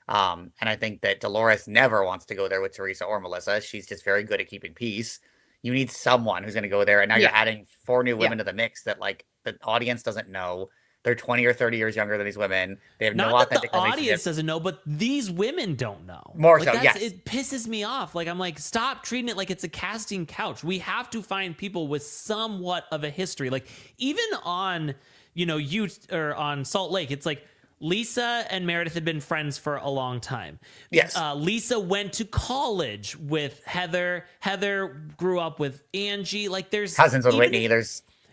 Speaker 5: And I think that Dolores never wants to go there with Teresa or Melissa. She's just very good at keeping peace. You need someone who's going to go there. And now you're adding 4 new women to the mix that, like, the audience doesn't know. They're 20 or 30 years younger than these women. They have no authentic
Speaker 1: the audience doesn't know, but these women don't know.
Speaker 5: More so, yes.
Speaker 1: It pisses me off. Like, I'm like, stop treating it like it's a casting couch. We have to find people with somewhat of a history. Like, even on, on Salt Lake, it's like Lisa and Meredith had been friends for a long time.
Speaker 5: Yes.
Speaker 1: Lisa went to college with Heather. Heather grew up with Angie. Like, there's
Speaker 5: cousins with Whitney.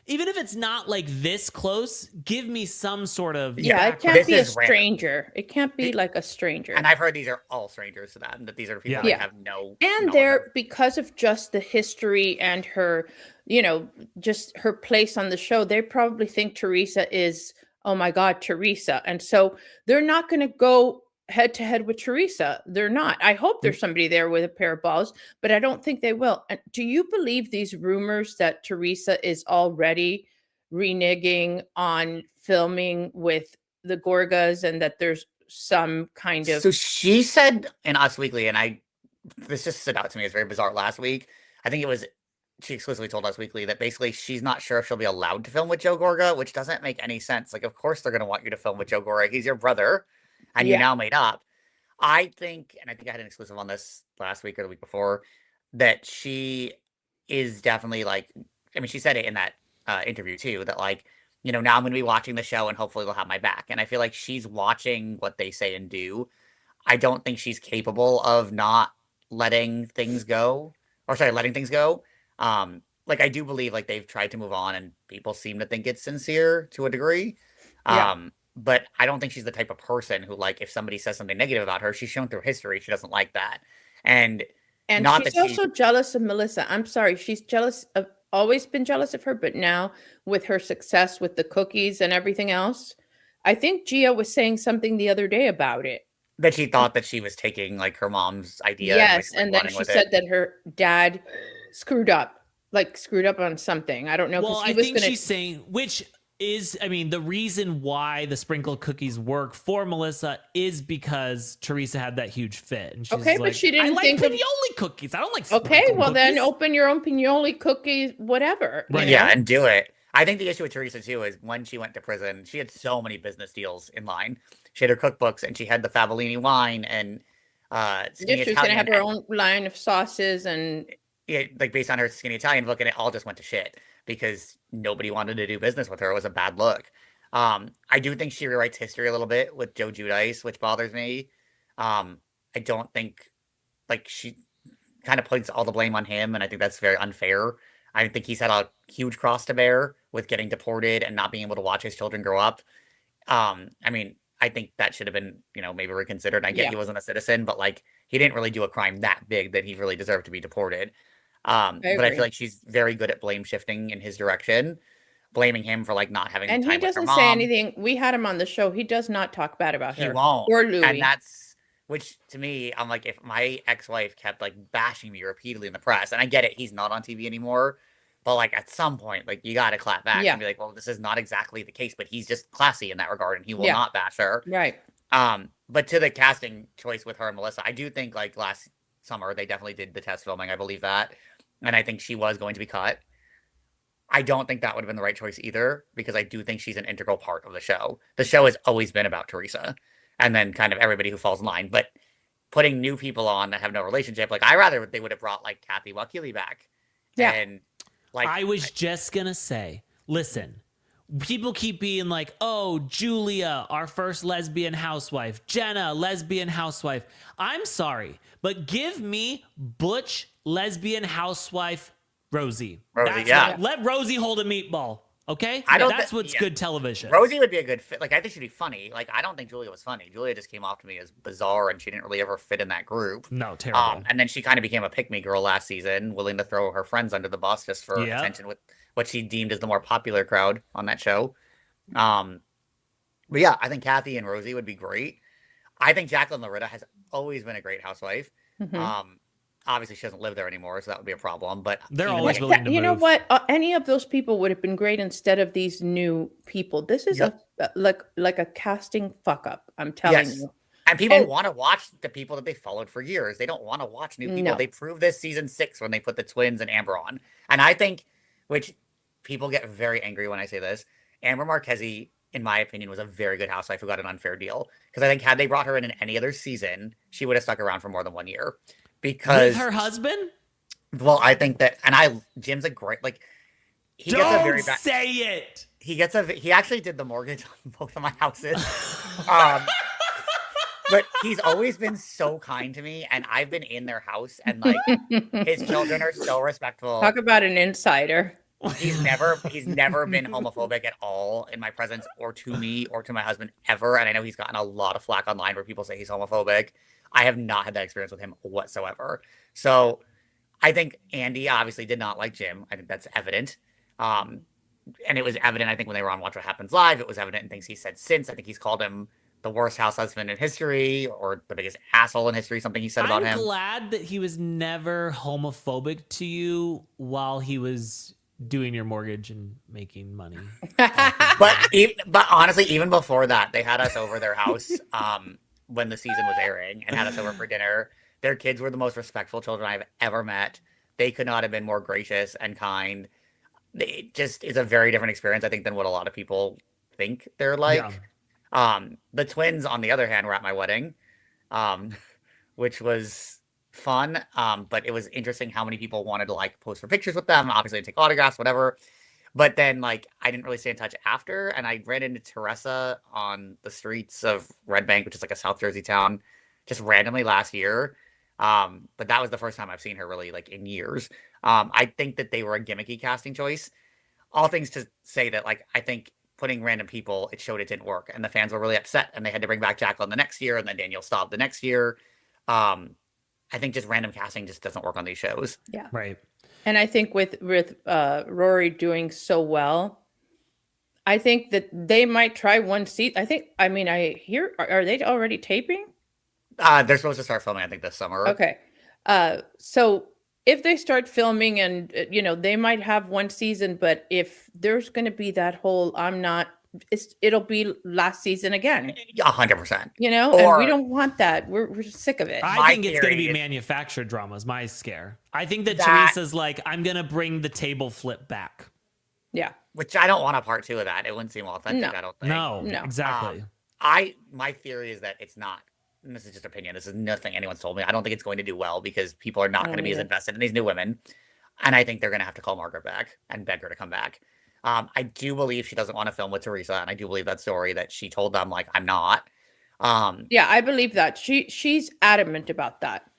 Speaker 1: even if it's not like this close, give me some sort of
Speaker 2: Yeah, it can't be a stranger. It can't be like a stranger.
Speaker 5: And I've heard these are all strangers to them, that these are people that have no.
Speaker 2: And they're, because of just the history and her, you know, just her place on the show, they probably think Teresa is, oh my God, Teresa. And so they're not going to go head to head with Teresa. They're not. I hope there's somebody there with a pair of balls, but I don't think they will. And do you believe these rumors that Teresa is already reneging on filming with the Gorgas and that there's some kind of...
Speaker 5: So she said in Us Weekly, and this just stood out to me as very bizarre last week. I think it was, she exclusively told Us Weekly that basically she's not sure if she'll be allowed to film with Joe Gorga, which doesn't make any sense. Like, of course they're going to want you to film with Joe Gorga. He's your brother. And you now made up. I think, and I think I had an exclusive on this last week or the week before, that she is definitely like, I mean, she said it in that interview too, that like, you know, now I'm going to be watching the show and hopefully they'll have my back. And I feel like she's watching what they say and do. I don't think she's capable of not letting things go, or sorry, letting things go. Like, I do believe like they've tried to move on and people seem to think it's sincere to a degree. But I don't think she's the type of person who, like, if somebody says something negative about her, she's shown through history she doesn't like that. And not
Speaker 2: she's
Speaker 5: that
Speaker 2: also jealous of Melissa. I'm sorry. She's jealous of, always been jealous of her, but now with her success with the cookies and everything else, I think Gia was saying something the other day about it.
Speaker 5: That she thought that she was taking like her mom's idea.
Speaker 2: Yes. And then she said that her dad screwed up on something. I don't know.
Speaker 1: Well, I think she's saying, which is, I mean, the reason why the sprinkled cookies work for Melissa is because Teresa had that huge fit. And she's
Speaker 2: but she didn't think
Speaker 1: of pinoli cookies. I don't like
Speaker 2: well, then open your own pinoli cookies, whatever.
Speaker 5: Right. Yeah, and do it. I think the issue with Teresa too is when she went to prison, she had so many business deals in line. She had her cookbooks and she had the Favellini wine and
Speaker 2: she was gonna have her own line of sauces and
Speaker 5: like based on her Skinny Italian book, and it all just went to shit because nobody wanted to do business with her. It was a bad look. I do think she rewrites history a little bit with Joe Giudice, which bothers me. I don't think, like, she kind of puts all the blame on him, and I think that's very unfair. I think he's had a huge cross to bear with getting deported and not being able to watch his children grow up. I mean, I think that should have been, you know, maybe reconsidered. I get he wasn't a citizen, but like, he didn't really do a crime that big that he really deserved to be deported. But I feel like she's very good at blame shifting in his direction, blaming him for like not having.
Speaker 2: And
Speaker 5: time
Speaker 2: he doesn't
Speaker 5: with her
Speaker 2: say
Speaker 5: mom.
Speaker 2: anything. We had him on the show. He does not talk bad about her.
Speaker 5: He won't.
Speaker 2: Or Louis.
Speaker 5: And that's, which to me, I'm like, if my ex-wife kept like bashing me repeatedly in the press, and I get it, he's not on TV anymore, but like at some point, like you got to clap back and be like, well, this is not exactly the case, but he's just classy in that regard, and he will not bash her.
Speaker 2: Right.
Speaker 5: But to the casting choice with her and Melissa, I do think like last summer they definitely did the test filming. I believe that. And I think she was going to be cut. I don't think that would have been the right choice either, because I do think she's an integral part of the show. The show has always been about Teresa and then kind of everybody who falls in line. But putting new people on that have no relationship, like I rather they would have brought like Kathy Wakili back.
Speaker 2: Yeah.
Speaker 5: And like
Speaker 1: I was just going to say, listen, people keep being like, oh, Julia, our first lesbian housewife. Jenna, lesbian housewife. I'm sorry, but give me butch lesbian housewife Rosie. Let Rosie hold a meatball, okay? That's what's good television.
Speaker 5: Rosie would be a good fit. Like, I think she'd be funny. Like, I don't think Julia was funny. Julia just came off to me as bizarre, and she didn't really ever fit in that group.
Speaker 1: No, terrible.
Speaker 5: And then she kind of became a pick-me girl last season, willing to throw her friends under the bus just for attention with what she deemed as the more popular crowd on that show. But yeah, I think Kathy and Rosie would be great. I think Jacqueline Loretta has always been a great housewife.
Speaker 2: Mm-hmm.
Speaker 5: Obviously, she doesn't live there anymore, so that would be a problem. But
Speaker 1: they're always willing to move.
Speaker 2: You know what? Any of those people would have been great instead of these new people. This is like a casting fuck up. I'm telling you.
Speaker 5: And people want to watch the people that they followed for years. They don't want to watch new people.
Speaker 2: No.
Speaker 5: They proved this season 6 when they put the twins and Amber on. And I think, which people get very angry when I say this, Amber Marchese, in my opinion, was a very good housewife who got an unfair deal. Because I think had they brought her in any other season, she would have stuck around for more than 1 year. Because
Speaker 1: with her husband?
Speaker 5: Well, I think that, and Jim's a great, like, he
Speaker 1: Don't
Speaker 5: gets a very bad.
Speaker 1: Say it.
Speaker 5: He actually did the mortgage on both of my houses. But he's always been so kind to me, and I've been in their house, and like his children are so respectful.
Speaker 2: Talk about an insider.
Speaker 5: He's never been homophobic at all in my presence or to me or to my husband ever. And I know he's gotten a lot of flack online where people say he's homophobic. I have not had that experience with him whatsoever. So I think Andy obviously did not like Jim. I think that's evident. And it was evident, I think, when they were on Watch What Happens Live. It was evident in things he said since. I think he's called him the worst house husband in history or the biggest asshole in history, something he said about him.
Speaker 1: I'm glad that he was never homophobic to you while he was doing your mortgage and making money.
Speaker 5: but honestly, even before that, they had us over their house when the season was airing and had us over for dinner. Their kids were the most respectful children I've ever met. They could not have been more gracious and kind. It just is a very different experience, I think, than what a lot of people think they're like. Yeah. The twins, on the other hand, were at my wedding, which was fun. But it was interesting how many people wanted to like pose for pictures with them, obviously take autographs, whatever. But then like I didn't really stay in touch after, and I ran into Teresa on the streets of Red Bank, which is like a South Jersey town, just randomly last year. But that was the first time I've seen her really like in years. I think that they were a gimmicky casting choice. All things to say that like I think putting random people, it showed it didn't work, and the fans were really upset, and they had to bring back Jacqueline the next year, and then Danielle Staub the next year. I think just random casting just doesn't work on these shows.
Speaker 2: Yeah.
Speaker 1: Right.
Speaker 2: And I think with Rory doing so well, I think that they might try one season. I hear, are they already taping?
Speaker 5: They're supposed to start filming, I think, this summer.
Speaker 2: Okay. So if they start filming and, they might have one season, but if there's going to be that whole, it'll be last season again.
Speaker 5: 100%.
Speaker 2: And we don't want that. We're sick of it.
Speaker 1: I think it's going to be manufactured drama is my scare. I think that Teresa's like, I'm going to bring the table flip back.
Speaker 2: Yeah.
Speaker 5: Which I don't want a part 2 of that. It wouldn't seem authentic, I don't think.
Speaker 1: No, exactly.
Speaker 5: My theory is that it's not, and this is just opinion, this is nothing anyone's told me. I don't think it's going to do well because people are not going to be as invested in these new women. And I think they're going to have to call Margaret back and beg her to come back. I do believe she doesn't want to film with Teresa, and I do believe that story that she told them, like, I'm not.
Speaker 2: Yeah, I believe that. She's adamant about that.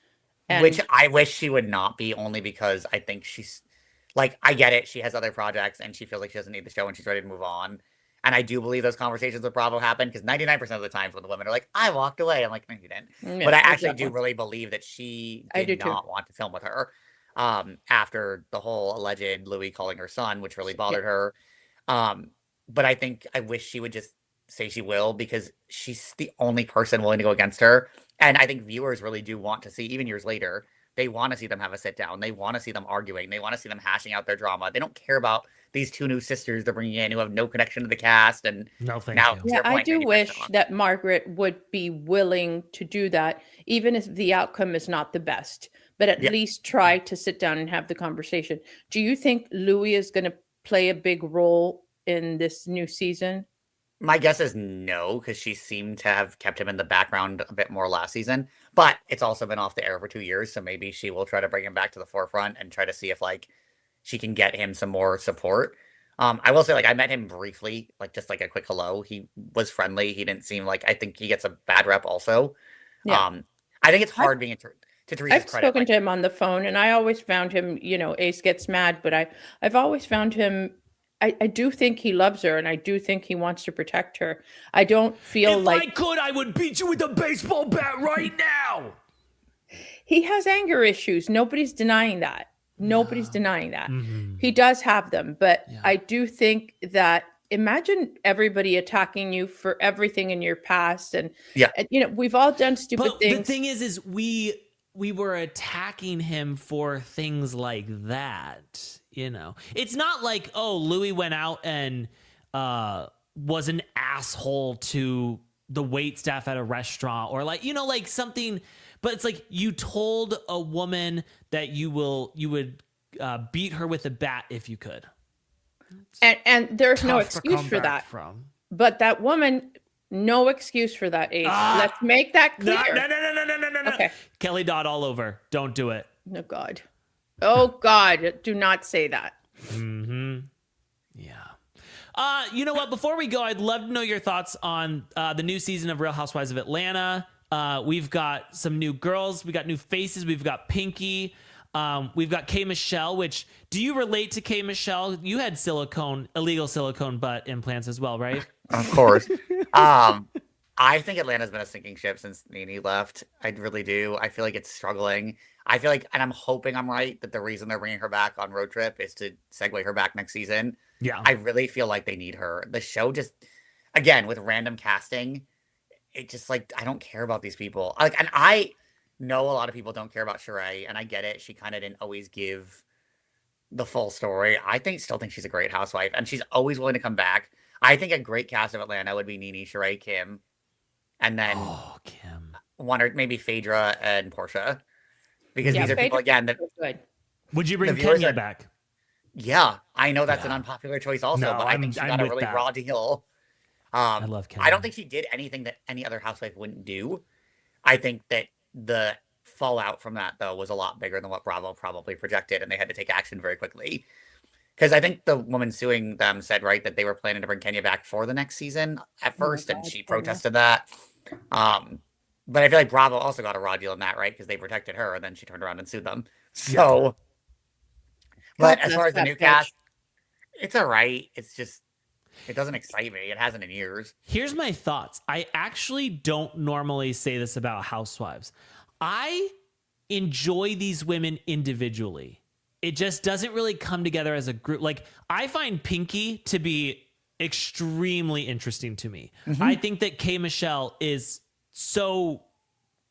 Speaker 5: Which I wish she would not be, only because I think she's, like, I get it. She has other projects, and she feels like she doesn't need the show, and she's ready to move on. And I do believe those conversations with Bravo happen, because 99% of the times when the women are like, I walked away, I'm like, no, you didn't. Yeah, but I actually do really believe that she did not want to film with her. After the whole alleged Louis calling her son, which really bothered her. But I wish she would just say she will, because she's the only person willing to go against her. And I think viewers really do want to see, even years later, they want to see them have a sit down. They want to see them arguing. They want to see them hashing out their drama. They don't care about these two new sisters they're bringing in who have no connection to the cast. And
Speaker 1: no, thank you.
Speaker 2: Yeah, I do wish that Margaret would be willing to do that, even if the outcome is not the best. But at least try to sit down and have the conversation. Do you think Louis is going to play a big role in this new season?
Speaker 5: My guess is no, because she seemed to have kept him in the background a bit more last season. But it's also been off the air for 2 years, so maybe she will try to bring him back to the forefront and try to see if, like, she can get him some more support. I will say, like, I met him briefly, like, just like a quick hello. He was friendly. He didn't seem like, I think he gets a bad rep also. Yeah. I think it's hard being to Teresa's
Speaker 2: I've spoken to him on the phone, and I always found him, Ace gets mad, but I've always found him, I do think he loves her, and I do think he wants to protect her. I don't feel like...
Speaker 1: If I could, I would beat you with a baseball bat right now!
Speaker 2: He has anger issues. Nobody's denying that. Nobody's denying that. Mm-hmm. He does have them, but I do think that, imagine everybody attacking you for everything in your past, and we've all done stupid things.
Speaker 1: The thing is we were attacking him for things like that. It's not like, oh, Louis went out and was an asshole to the wait staff at a restaurant, or like, like something. But it's like, you told a woman that you would beat her with a bat if you could.
Speaker 2: And there's no excuse for that. But that woman, no excuse for that, Ace. Let's make that clear.
Speaker 1: No. Okay. Kelly Dodd all over. Don't do it.
Speaker 2: Oh, God. Oh, God. Do not say that.
Speaker 1: Mm-hmm. Yeah. You know what? Before we go, I'd love to know your thoughts on the new season of Real Housewives of Atlanta. We've got some new girls. We got new faces. We've got Pinky. We've got K Michelle, which do you relate to K Michelle? You had illegal silicone butt implants as well, right?
Speaker 5: Of course. I think Atlanta's been a sinking ship since Nene left. I really do. I feel like it's struggling. I feel like, and I'm hoping I'm right, that the reason they're bringing her back on Road Trip is to segue her back next season.
Speaker 1: Yeah.
Speaker 5: I really feel like they need her. The show just, again, with random casting, it just like, I don't care about these people. Like, and I know a lot of people don't care about Sheree, and I get it. She kind of didn't always give the full story. Still think she's a great housewife, and she's always willing to come back. I think a great cast of Atlanta would be Nene, Sheree, Kim, and then
Speaker 1: Kim,
Speaker 5: one or maybe Phaedra and Portia, because these are people again that.
Speaker 1: Would you bring Kenya back?
Speaker 5: Yeah, I know that's an unpopular choice also,
Speaker 1: No,
Speaker 5: but I think she got a really raw deal.
Speaker 1: I love Kenya.
Speaker 5: I don't think she did anything that any other housewife wouldn't do. I think that the fallout from that, though, was a lot bigger than what Bravo probably projected, and they had to take action very quickly. Because I think the woman suing them said, right, that they were planning to bring Kenya back for the next season at first, and she protested that. But I feel like Bravo also got a raw deal in that, right? Because they protected her, and then she turned around and sued them. So, but as far as the new cast, it's all right. It's just, it doesn't excite me. It hasn't in years.
Speaker 1: Here's my thoughts. I actually don't normally say this about housewives. I enjoy these women individually. It just doesn't really come together as a group. Like, I find Pinky to be extremely interesting to me. Mm-hmm. I think that K Michelle is so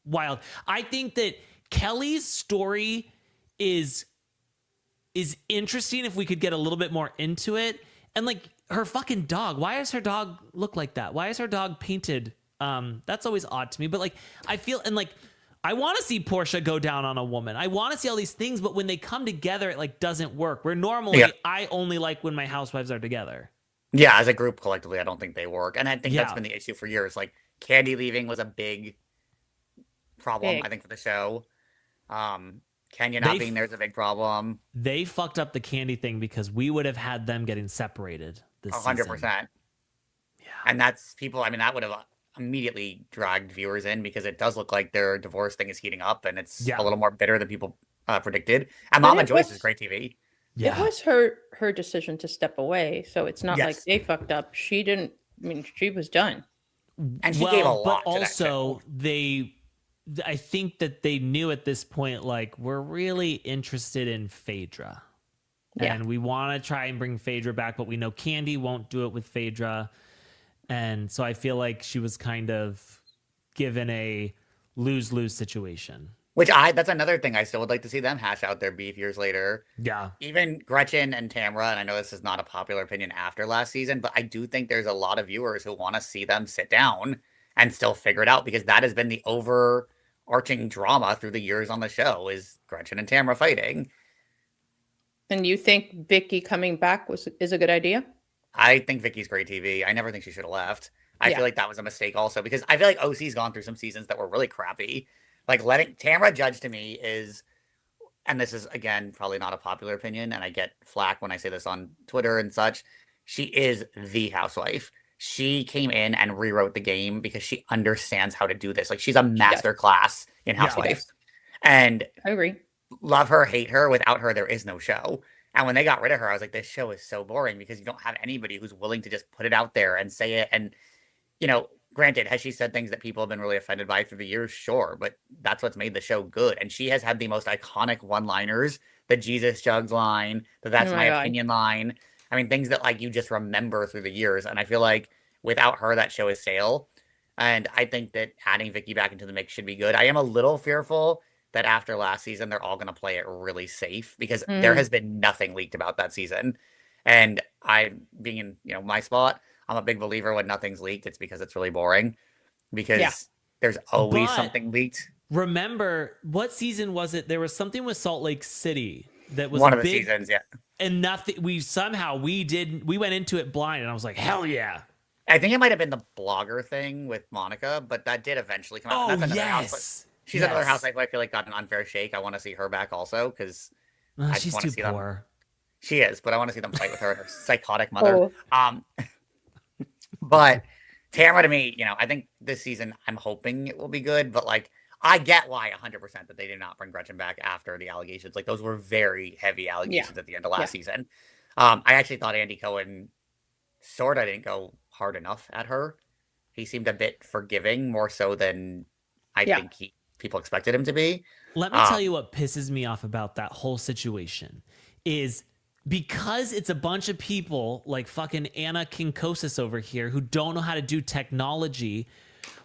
Speaker 1: wild. I think that Kelly's story is interesting if we could get a little bit more into it. And like her fucking dog, why does her dog look like that? Why is her dog painted? That's always odd to me. But like, I feel, and like, I want to see Portia go down on a woman. I want to see all these things, but when they come together, it like doesn't work. Where normally I only like when my housewives are together.
Speaker 5: Yeah, as a group collectively, I don't think they work. And I think that's been the issue for years. Like, Candy leaving was a big problem, I think, for the show. Kenya not being there is a big problem.
Speaker 1: They fucked up the Candy thing because we would have had them getting separated this
Speaker 5: 100%.
Speaker 1: season.
Speaker 5: Yeah. And that's people, I mean, that would have immediately dragged viewers in because it does look like their divorce thing is heating up and it's a little more bitter than people predicted. And Mama Joyce is great TV.
Speaker 2: Yeah. It was her decision to step away. So it's not like they fucked up. She didn't, I mean, she was done.
Speaker 5: And she gave a lot
Speaker 1: but
Speaker 5: to
Speaker 1: also I think that they knew at this point, like, we're really interested in Phaedra. Yeah. And we want to try and bring Phaedra back, but we know Candy won't do it with Phaedra. And so I feel like she was kind of given a lose-lose situation.
Speaker 5: That's another thing I still would like to see them hash out their beef years later.
Speaker 1: Yeah.
Speaker 5: Even Gretchen and Tamra, and I know this is not a popular opinion after last season, but I do think there's a lot of viewers who want to see them sit down and still figure it out because that has been the overarching drama through the years on the show is Gretchen and Tamra fighting.
Speaker 2: And you think Vicki coming back is a good idea?
Speaker 5: I think Vicki's great TV. I never think she should have left. I feel like that was a mistake also because I feel like OC's gone through some seasons that were really crappy. Like letting Tamra Judge to me is, and this is again probably not a popular opinion, and I get flack when I say this on Twitter and such. She is the housewife. She came in and rewrote the game because she understands how to do this. Like she's a master class in housewife. And
Speaker 2: I agree.
Speaker 5: Love her, hate her. Without her, there is no show. And when they got rid of her, I was like, this show is so boring because you don't have anybody who's willing to just put it out there and say it. And, you know, granted, has she said things that people have been really offended by through the years? Sure. But that's what's made the show good. And she has had the most iconic one-liners, the Jesus Jugs line, the That's My Opinion line. I mean, things that like you just remember through the years. And I feel like without her, that show is stale. And I think that adding Vicki back into the mix should be good. I am a little fearful that after last season, they're all going to play it really safe because there has been nothing leaked about that season. And I, being in, my spot, I'm a big believer when nothing's leaked, it's because it's really boring because there's always something leaked.
Speaker 1: Remember, what season was it? There was something with Salt Lake City that was
Speaker 5: one of the seasons. Yeah.
Speaker 1: And nothing, we went into it blind and I was like, hell yeah.
Speaker 5: I think it might've been the blogger thing with Monica, but that did eventually come out.
Speaker 1: Oh,
Speaker 5: that's
Speaker 1: yes.
Speaker 5: She's another housewife I feel like got an unfair shake. I want to see her back also because I just want to see
Speaker 1: poor.
Speaker 5: them. She is, but I want to see them fight with her and her psychotic mother. But Tamra, to me, I think this season I'm hoping it will be good. But like I get why 100% that they did not bring Gretchen back after the allegations. Like those were very heavy allegations at the end of last season. I actually thought Andy Cohen sort of didn't go hard enough at her. He seemed a bit forgiving, more so than I think people expected him to be.
Speaker 1: Let me tell you what pisses me off about that whole situation is because it's a bunch of people like fucking Anna Kinkosis over here who don't know how to do technology.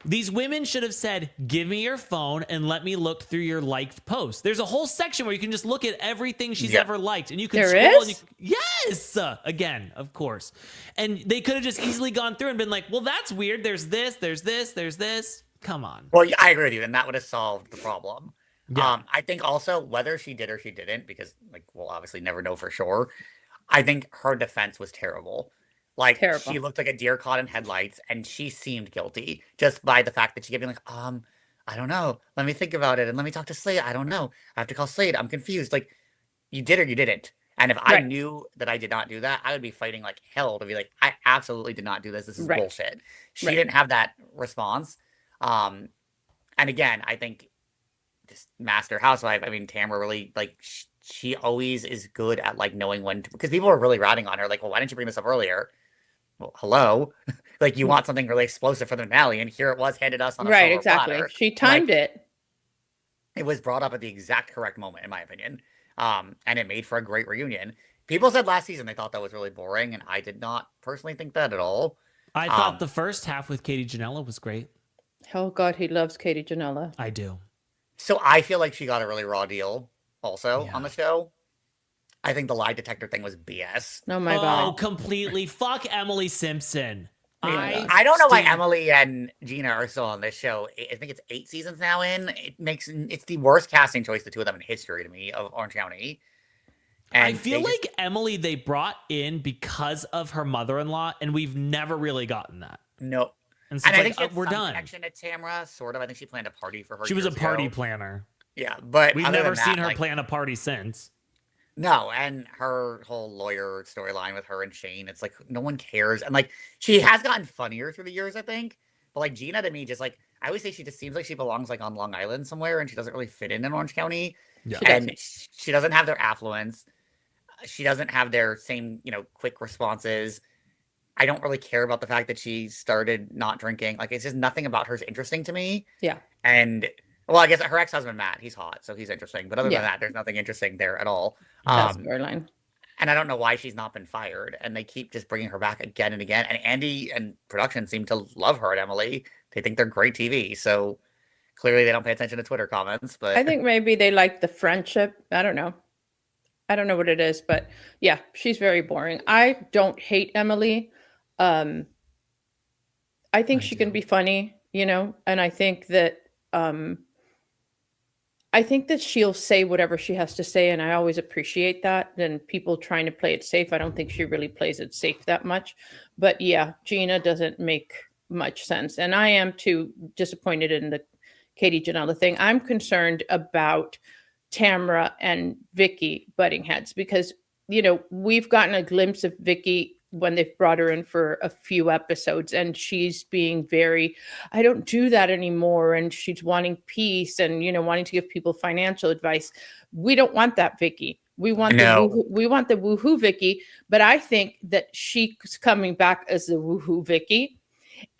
Speaker 1: These women should have said, give me your phone and let me look through your liked posts. There's a whole section where you can just look at everything she's ever liked. And you can scroll. And yes! Again, of course. And they could have just easily gone through and been like, well, that's weird. There's this, there's this, there's this. Come on.
Speaker 5: Well, I agree with you. And that would have solved the problem. Yeah. I think also whether she did or she didn't, because like we'll obviously never know for sure. I think her defense was terrible. Like she looked like a deer caught in headlights, and she seemed guilty just by the fact that she kept being like, I don't know. Let me think about it, and let me talk to Slade. I don't know. I have to call Slade. I'm confused. Like, you did or you didn't. And if I knew that I did not do that, I would be fighting like hell to be like, I absolutely did not do this. This is bullshit. She didn't have that response. And again, I think this master housewife, I mean, Tamra really like. She always is good at like knowing when to, because people are really ratting on her. Like, well, why didn't you bring this up earlier? Well, hello. Like you want something really explosive for the finale, and here it was handed us on a silver platter.
Speaker 2: She timed it.
Speaker 5: It was brought up at the exact correct moment, in my opinion. And it made for a great reunion. People said last season they thought that was really boring, and I did not personally think that at all.
Speaker 1: I thought the first half with Katie Janela was great.
Speaker 2: Oh God, he loves Katie Janela.
Speaker 1: I do.
Speaker 5: So I feel like she got a really raw deal also on the show. I think the lie detector thing was BS.
Speaker 2: Oh my God.
Speaker 1: Oh, completely. Fuck Emily Simpson.
Speaker 5: I don't know why Emily and Gina are still on this show. I think it's 8 seasons now in. It's the worst casting choice, the two of them in history to me, of Orange County. And
Speaker 1: I feel like Emily they brought in because of her mother-in-law, and we've never really gotten that.
Speaker 5: No.
Speaker 1: And so
Speaker 5: I think
Speaker 1: we're done.
Speaker 5: Connection to Tamra, sort of. I think she planned a party for her.
Speaker 1: She was a party planner.
Speaker 5: Yeah, but
Speaker 1: we've never seen her plan a party since.
Speaker 5: No, and her whole lawyer storyline with her and Shane, it's like no one cares. And like she has gotten funnier through the years, I think. But like Gina to me, just like I always say, she just seems like she belongs like on Long Island somewhere, and she doesn't really fit in Orange County. Yeah. And she doesn't have their affluence. She doesn't have their same, quick responses. I don't really care about the fact that she started not drinking. Like, it's just nothing about her is interesting to me.
Speaker 2: Yeah.
Speaker 5: And, well, I guess her ex-husband, Matt, he's hot, so he's interesting. But other than that, there's nothing interesting there at all.
Speaker 2: That's storyline.
Speaker 5: And I don't know why she's not been fired. And they keep just bringing her back again and again. And Andy and production seem to love her and Emily. They think they're great TV. So clearly they don't pay attention to Twitter comments. But
Speaker 2: I think maybe they like the friendship. I don't know. I don't know what it is, but yeah, she's very boring. I don't hate Emily. I think she can be funny, and I think that she'll say whatever she has to say, and I always appreciate that. And people trying to play it safe, I don't think she really plays it safe that much. But yeah, Gina doesn't make much sense, and I am too disappointed in the Katie Janela thing. I'm concerned about Tamra and Vicki butting heads because, we've gotten a glimpse of Vicki when they've brought her in for a few episodes, and she's being very, I don't do that anymore. And she's wanting peace and, wanting to give people financial advice. We don't want that Vicki. We want the woohoo Vicki, but I think that she's coming back as the woohoo Vicki.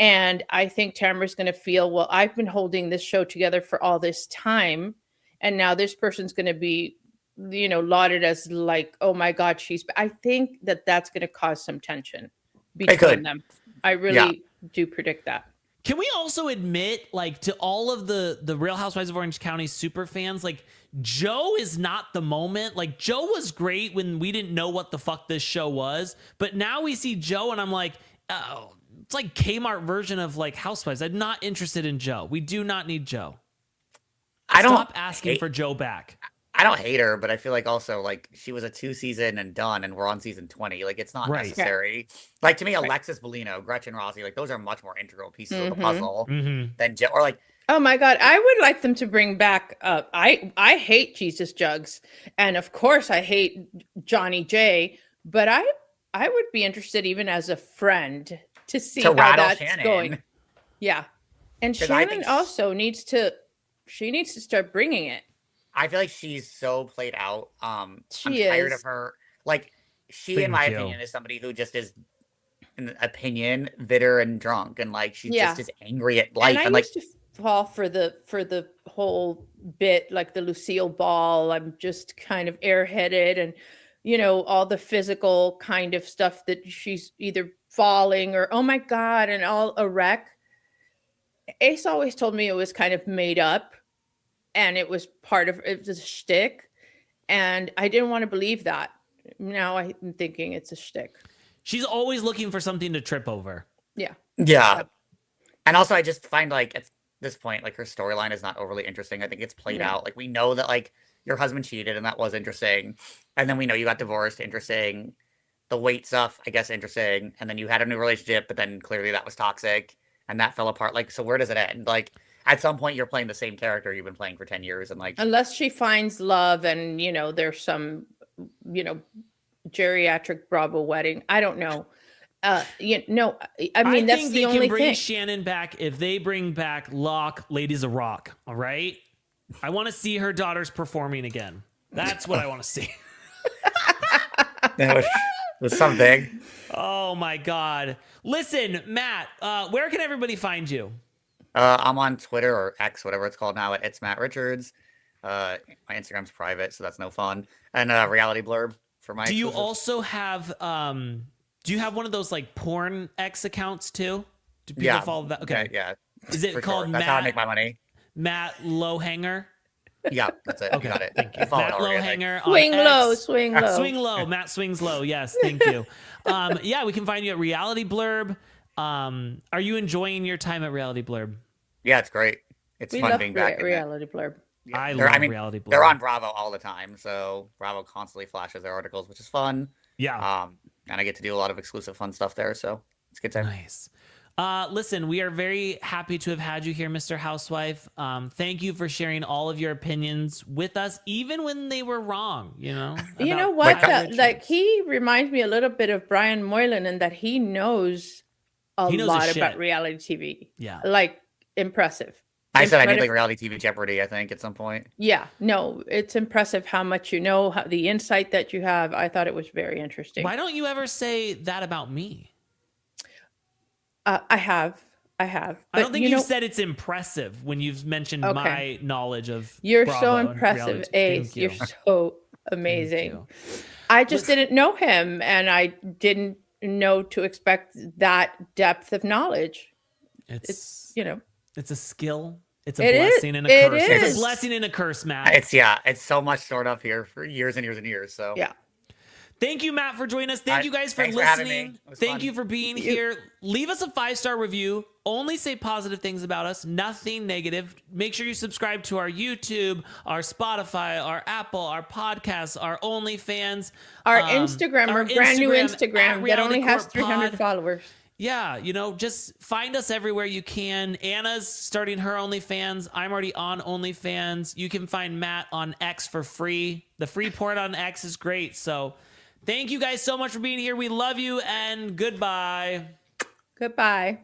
Speaker 2: And I think Tamra's going to feel, well, I've been holding this show together for all this time. And now this person's going to be, lauded as like, oh my God, I think that that's going to cause some tension between them. I really do predict that.
Speaker 1: Can we also admit, like, to all of the Real Housewives of Orange County super fans, like, Joe is not the moment. Like, Joe was great when we didn't know what the fuck this show was. But now we see Joe and I'm like, oh, it's like Kmart version of like Housewives. I'm not interested in Joe. We do not need Joe. Stop asking for Joe back.
Speaker 5: I don't hate her, but I feel like also like she was a 2 season and done, and we're on season 20. Like it's not necessary. Yeah. Like to me, Alexis Bellino, Gretchen Rossi, like those are much more integral pieces of the puzzle than Joe. Or like,
Speaker 2: oh my God, I would like them to bring back. I hate Jesus Jugs, and of course I hate Johnny J. But I would be interested even as a friend to see how that's going. Yeah, and Shannon also needs to She needs to start bringing it.
Speaker 5: I feel like she's so played out. I'm
Speaker 2: She
Speaker 5: tired
Speaker 2: is.
Speaker 5: of her. Like, she, in my
Speaker 1: Thank you.
Speaker 5: opinion, is somebody who just is, in opinion, bitter and drunk, and like she
Speaker 2: Yeah.
Speaker 5: just is angry at life.
Speaker 2: And I
Speaker 5: And like,
Speaker 2: used to fall for the whole bit, like the Lucille Ball. I'm just kind of airheaded, and all the physical kind of stuff that she's either falling or oh my god, and all a wreck. Ace always told me it was kind of made up, and it was a shtick, and I didn't want to believe that. Now I'm thinking it's a shtick.
Speaker 1: She's always looking for something to trip over.
Speaker 2: Yeah.
Speaker 5: yeah. And also, I just find like at this point, like her storyline is not overly interesting. I think it's played
Speaker 2: No.
Speaker 5: out. Like, we know that like your husband cheated, and that was interesting. And then we know you got divorced, interesting. The weight stuff, I guess, interesting. And then you had a new relationship, but then clearly that was toxic, and that fell apart. Like, so where does it end? Like, at some point, you're playing the same character you've been playing for 10 years, and like,
Speaker 2: Unless she finds love and there's some geriatric Bravo wedding. I don't know. I mean, that's
Speaker 1: think
Speaker 2: the
Speaker 1: they
Speaker 2: only
Speaker 1: can bring
Speaker 2: thing.
Speaker 1: Shannon back if they bring back Locke, Ladies of Rock. All right, I want to see her daughters performing again. That's what I want to see.
Speaker 5: that was something.
Speaker 1: Oh my God! Listen, Matt, where can everybody find you?
Speaker 5: I'm on Twitter or X, whatever it's called now, at It's Matt Richards. My Instagram's private, so that's no fun. And Reality Blurb for my.
Speaker 1: Do you
Speaker 5: exclusives.
Speaker 1: also have do you have one of those like porn X accounts too? Do people follow that? Okay.
Speaker 5: Yeah.
Speaker 1: Is it
Speaker 5: for
Speaker 1: called
Speaker 5: sure. That's how I make my money.
Speaker 1: Matt Lowhanger?
Speaker 5: Yeah, that's it.
Speaker 1: Okay,
Speaker 5: You got it.
Speaker 1: thank you.
Speaker 5: You followed
Speaker 1: Matt
Speaker 5: already, I think.
Speaker 1: Lowhanger.
Speaker 2: Swing
Speaker 1: on
Speaker 2: low,
Speaker 1: X.
Speaker 2: swing low.
Speaker 1: Swing low. Matt swings low. Yes, thank you. Yeah, we can find you at Reality Blurb. Are you enjoying your time at Reality Blurb?
Speaker 5: Yeah, it's great. It's
Speaker 2: We
Speaker 5: fun
Speaker 2: love
Speaker 5: being back. in it.
Speaker 2: Reality Blurb.
Speaker 5: Yeah,
Speaker 1: I
Speaker 5: they're-
Speaker 1: love
Speaker 5: mean,
Speaker 1: Reality Blurb.
Speaker 5: They're on Bravo all the time, so Bravo constantly flashes their articles, which is fun.
Speaker 1: Yeah.
Speaker 5: And I get to do a lot of exclusive fun stuff there, so it's a good time.
Speaker 1: Nice. Listen, we are very happy to have had you here, Mr. Housewife. Thank you for sharing all of your opinions with us, even when they were wrong,
Speaker 2: You know
Speaker 1: about
Speaker 2: what?
Speaker 1: Richards.
Speaker 2: Like, he reminds me a little bit of Brian Moylan in that he knows a
Speaker 1: He knows
Speaker 2: lot
Speaker 1: his
Speaker 2: about
Speaker 1: shit.
Speaker 2: reality TV.
Speaker 1: Yeah.
Speaker 2: Like, impressive.
Speaker 5: I said I need
Speaker 2: Incredible.
Speaker 5: like reality TV Jeopardy, I think, at some point.
Speaker 2: Yeah, no, it's impressive how much you know, the insight that you have. I thought it was very interesting.
Speaker 1: Why don't you ever say that about me?
Speaker 2: I have.
Speaker 1: I don't
Speaker 2: But
Speaker 1: think you've said it's impressive when you've mentioned my knowledge of
Speaker 2: You're
Speaker 1: Bravo
Speaker 2: so
Speaker 1: and
Speaker 2: impressive,
Speaker 1: reality.
Speaker 2: Ace.
Speaker 1: Thank you.
Speaker 2: You're so amazing.
Speaker 1: you.
Speaker 2: I just didn't know him, and I didn't know to expect that depth of knowledge.
Speaker 1: It's
Speaker 2: It's
Speaker 1: a skill. It's a
Speaker 2: It is.
Speaker 1: blessing and a
Speaker 2: It
Speaker 1: curse. It's
Speaker 2: is.
Speaker 1: a blessing and a curse, Matt.
Speaker 5: It's so much stored up here for years and years and years. So
Speaker 2: yeah.
Speaker 1: Thank you, Matt, for joining us. Thank you guys for
Speaker 5: thanks for having
Speaker 1: listening.
Speaker 5: me. It was
Speaker 1: Thank
Speaker 5: fun.
Speaker 1: you for being here. Leave us a 5-star review. Only say positive things about us, nothing negative. Make sure you subscribe to our YouTube, our Spotify, our Apple, our podcasts, our OnlyFans,
Speaker 2: Our Instagram, our brand new
Speaker 1: at
Speaker 2: Instagram that only
Speaker 1: Reality
Speaker 2: has
Speaker 1: Corp
Speaker 2: 300
Speaker 1: Pod.
Speaker 2: followers.
Speaker 1: Yeah, just find us everywhere you can. Anna's starting her OnlyFans. I'm already on OnlyFans. You can find Matt on X for free. The free port on X is great. So thank you guys so much for being here. We love you, and goodbye.
Speaker 2: Goodbye.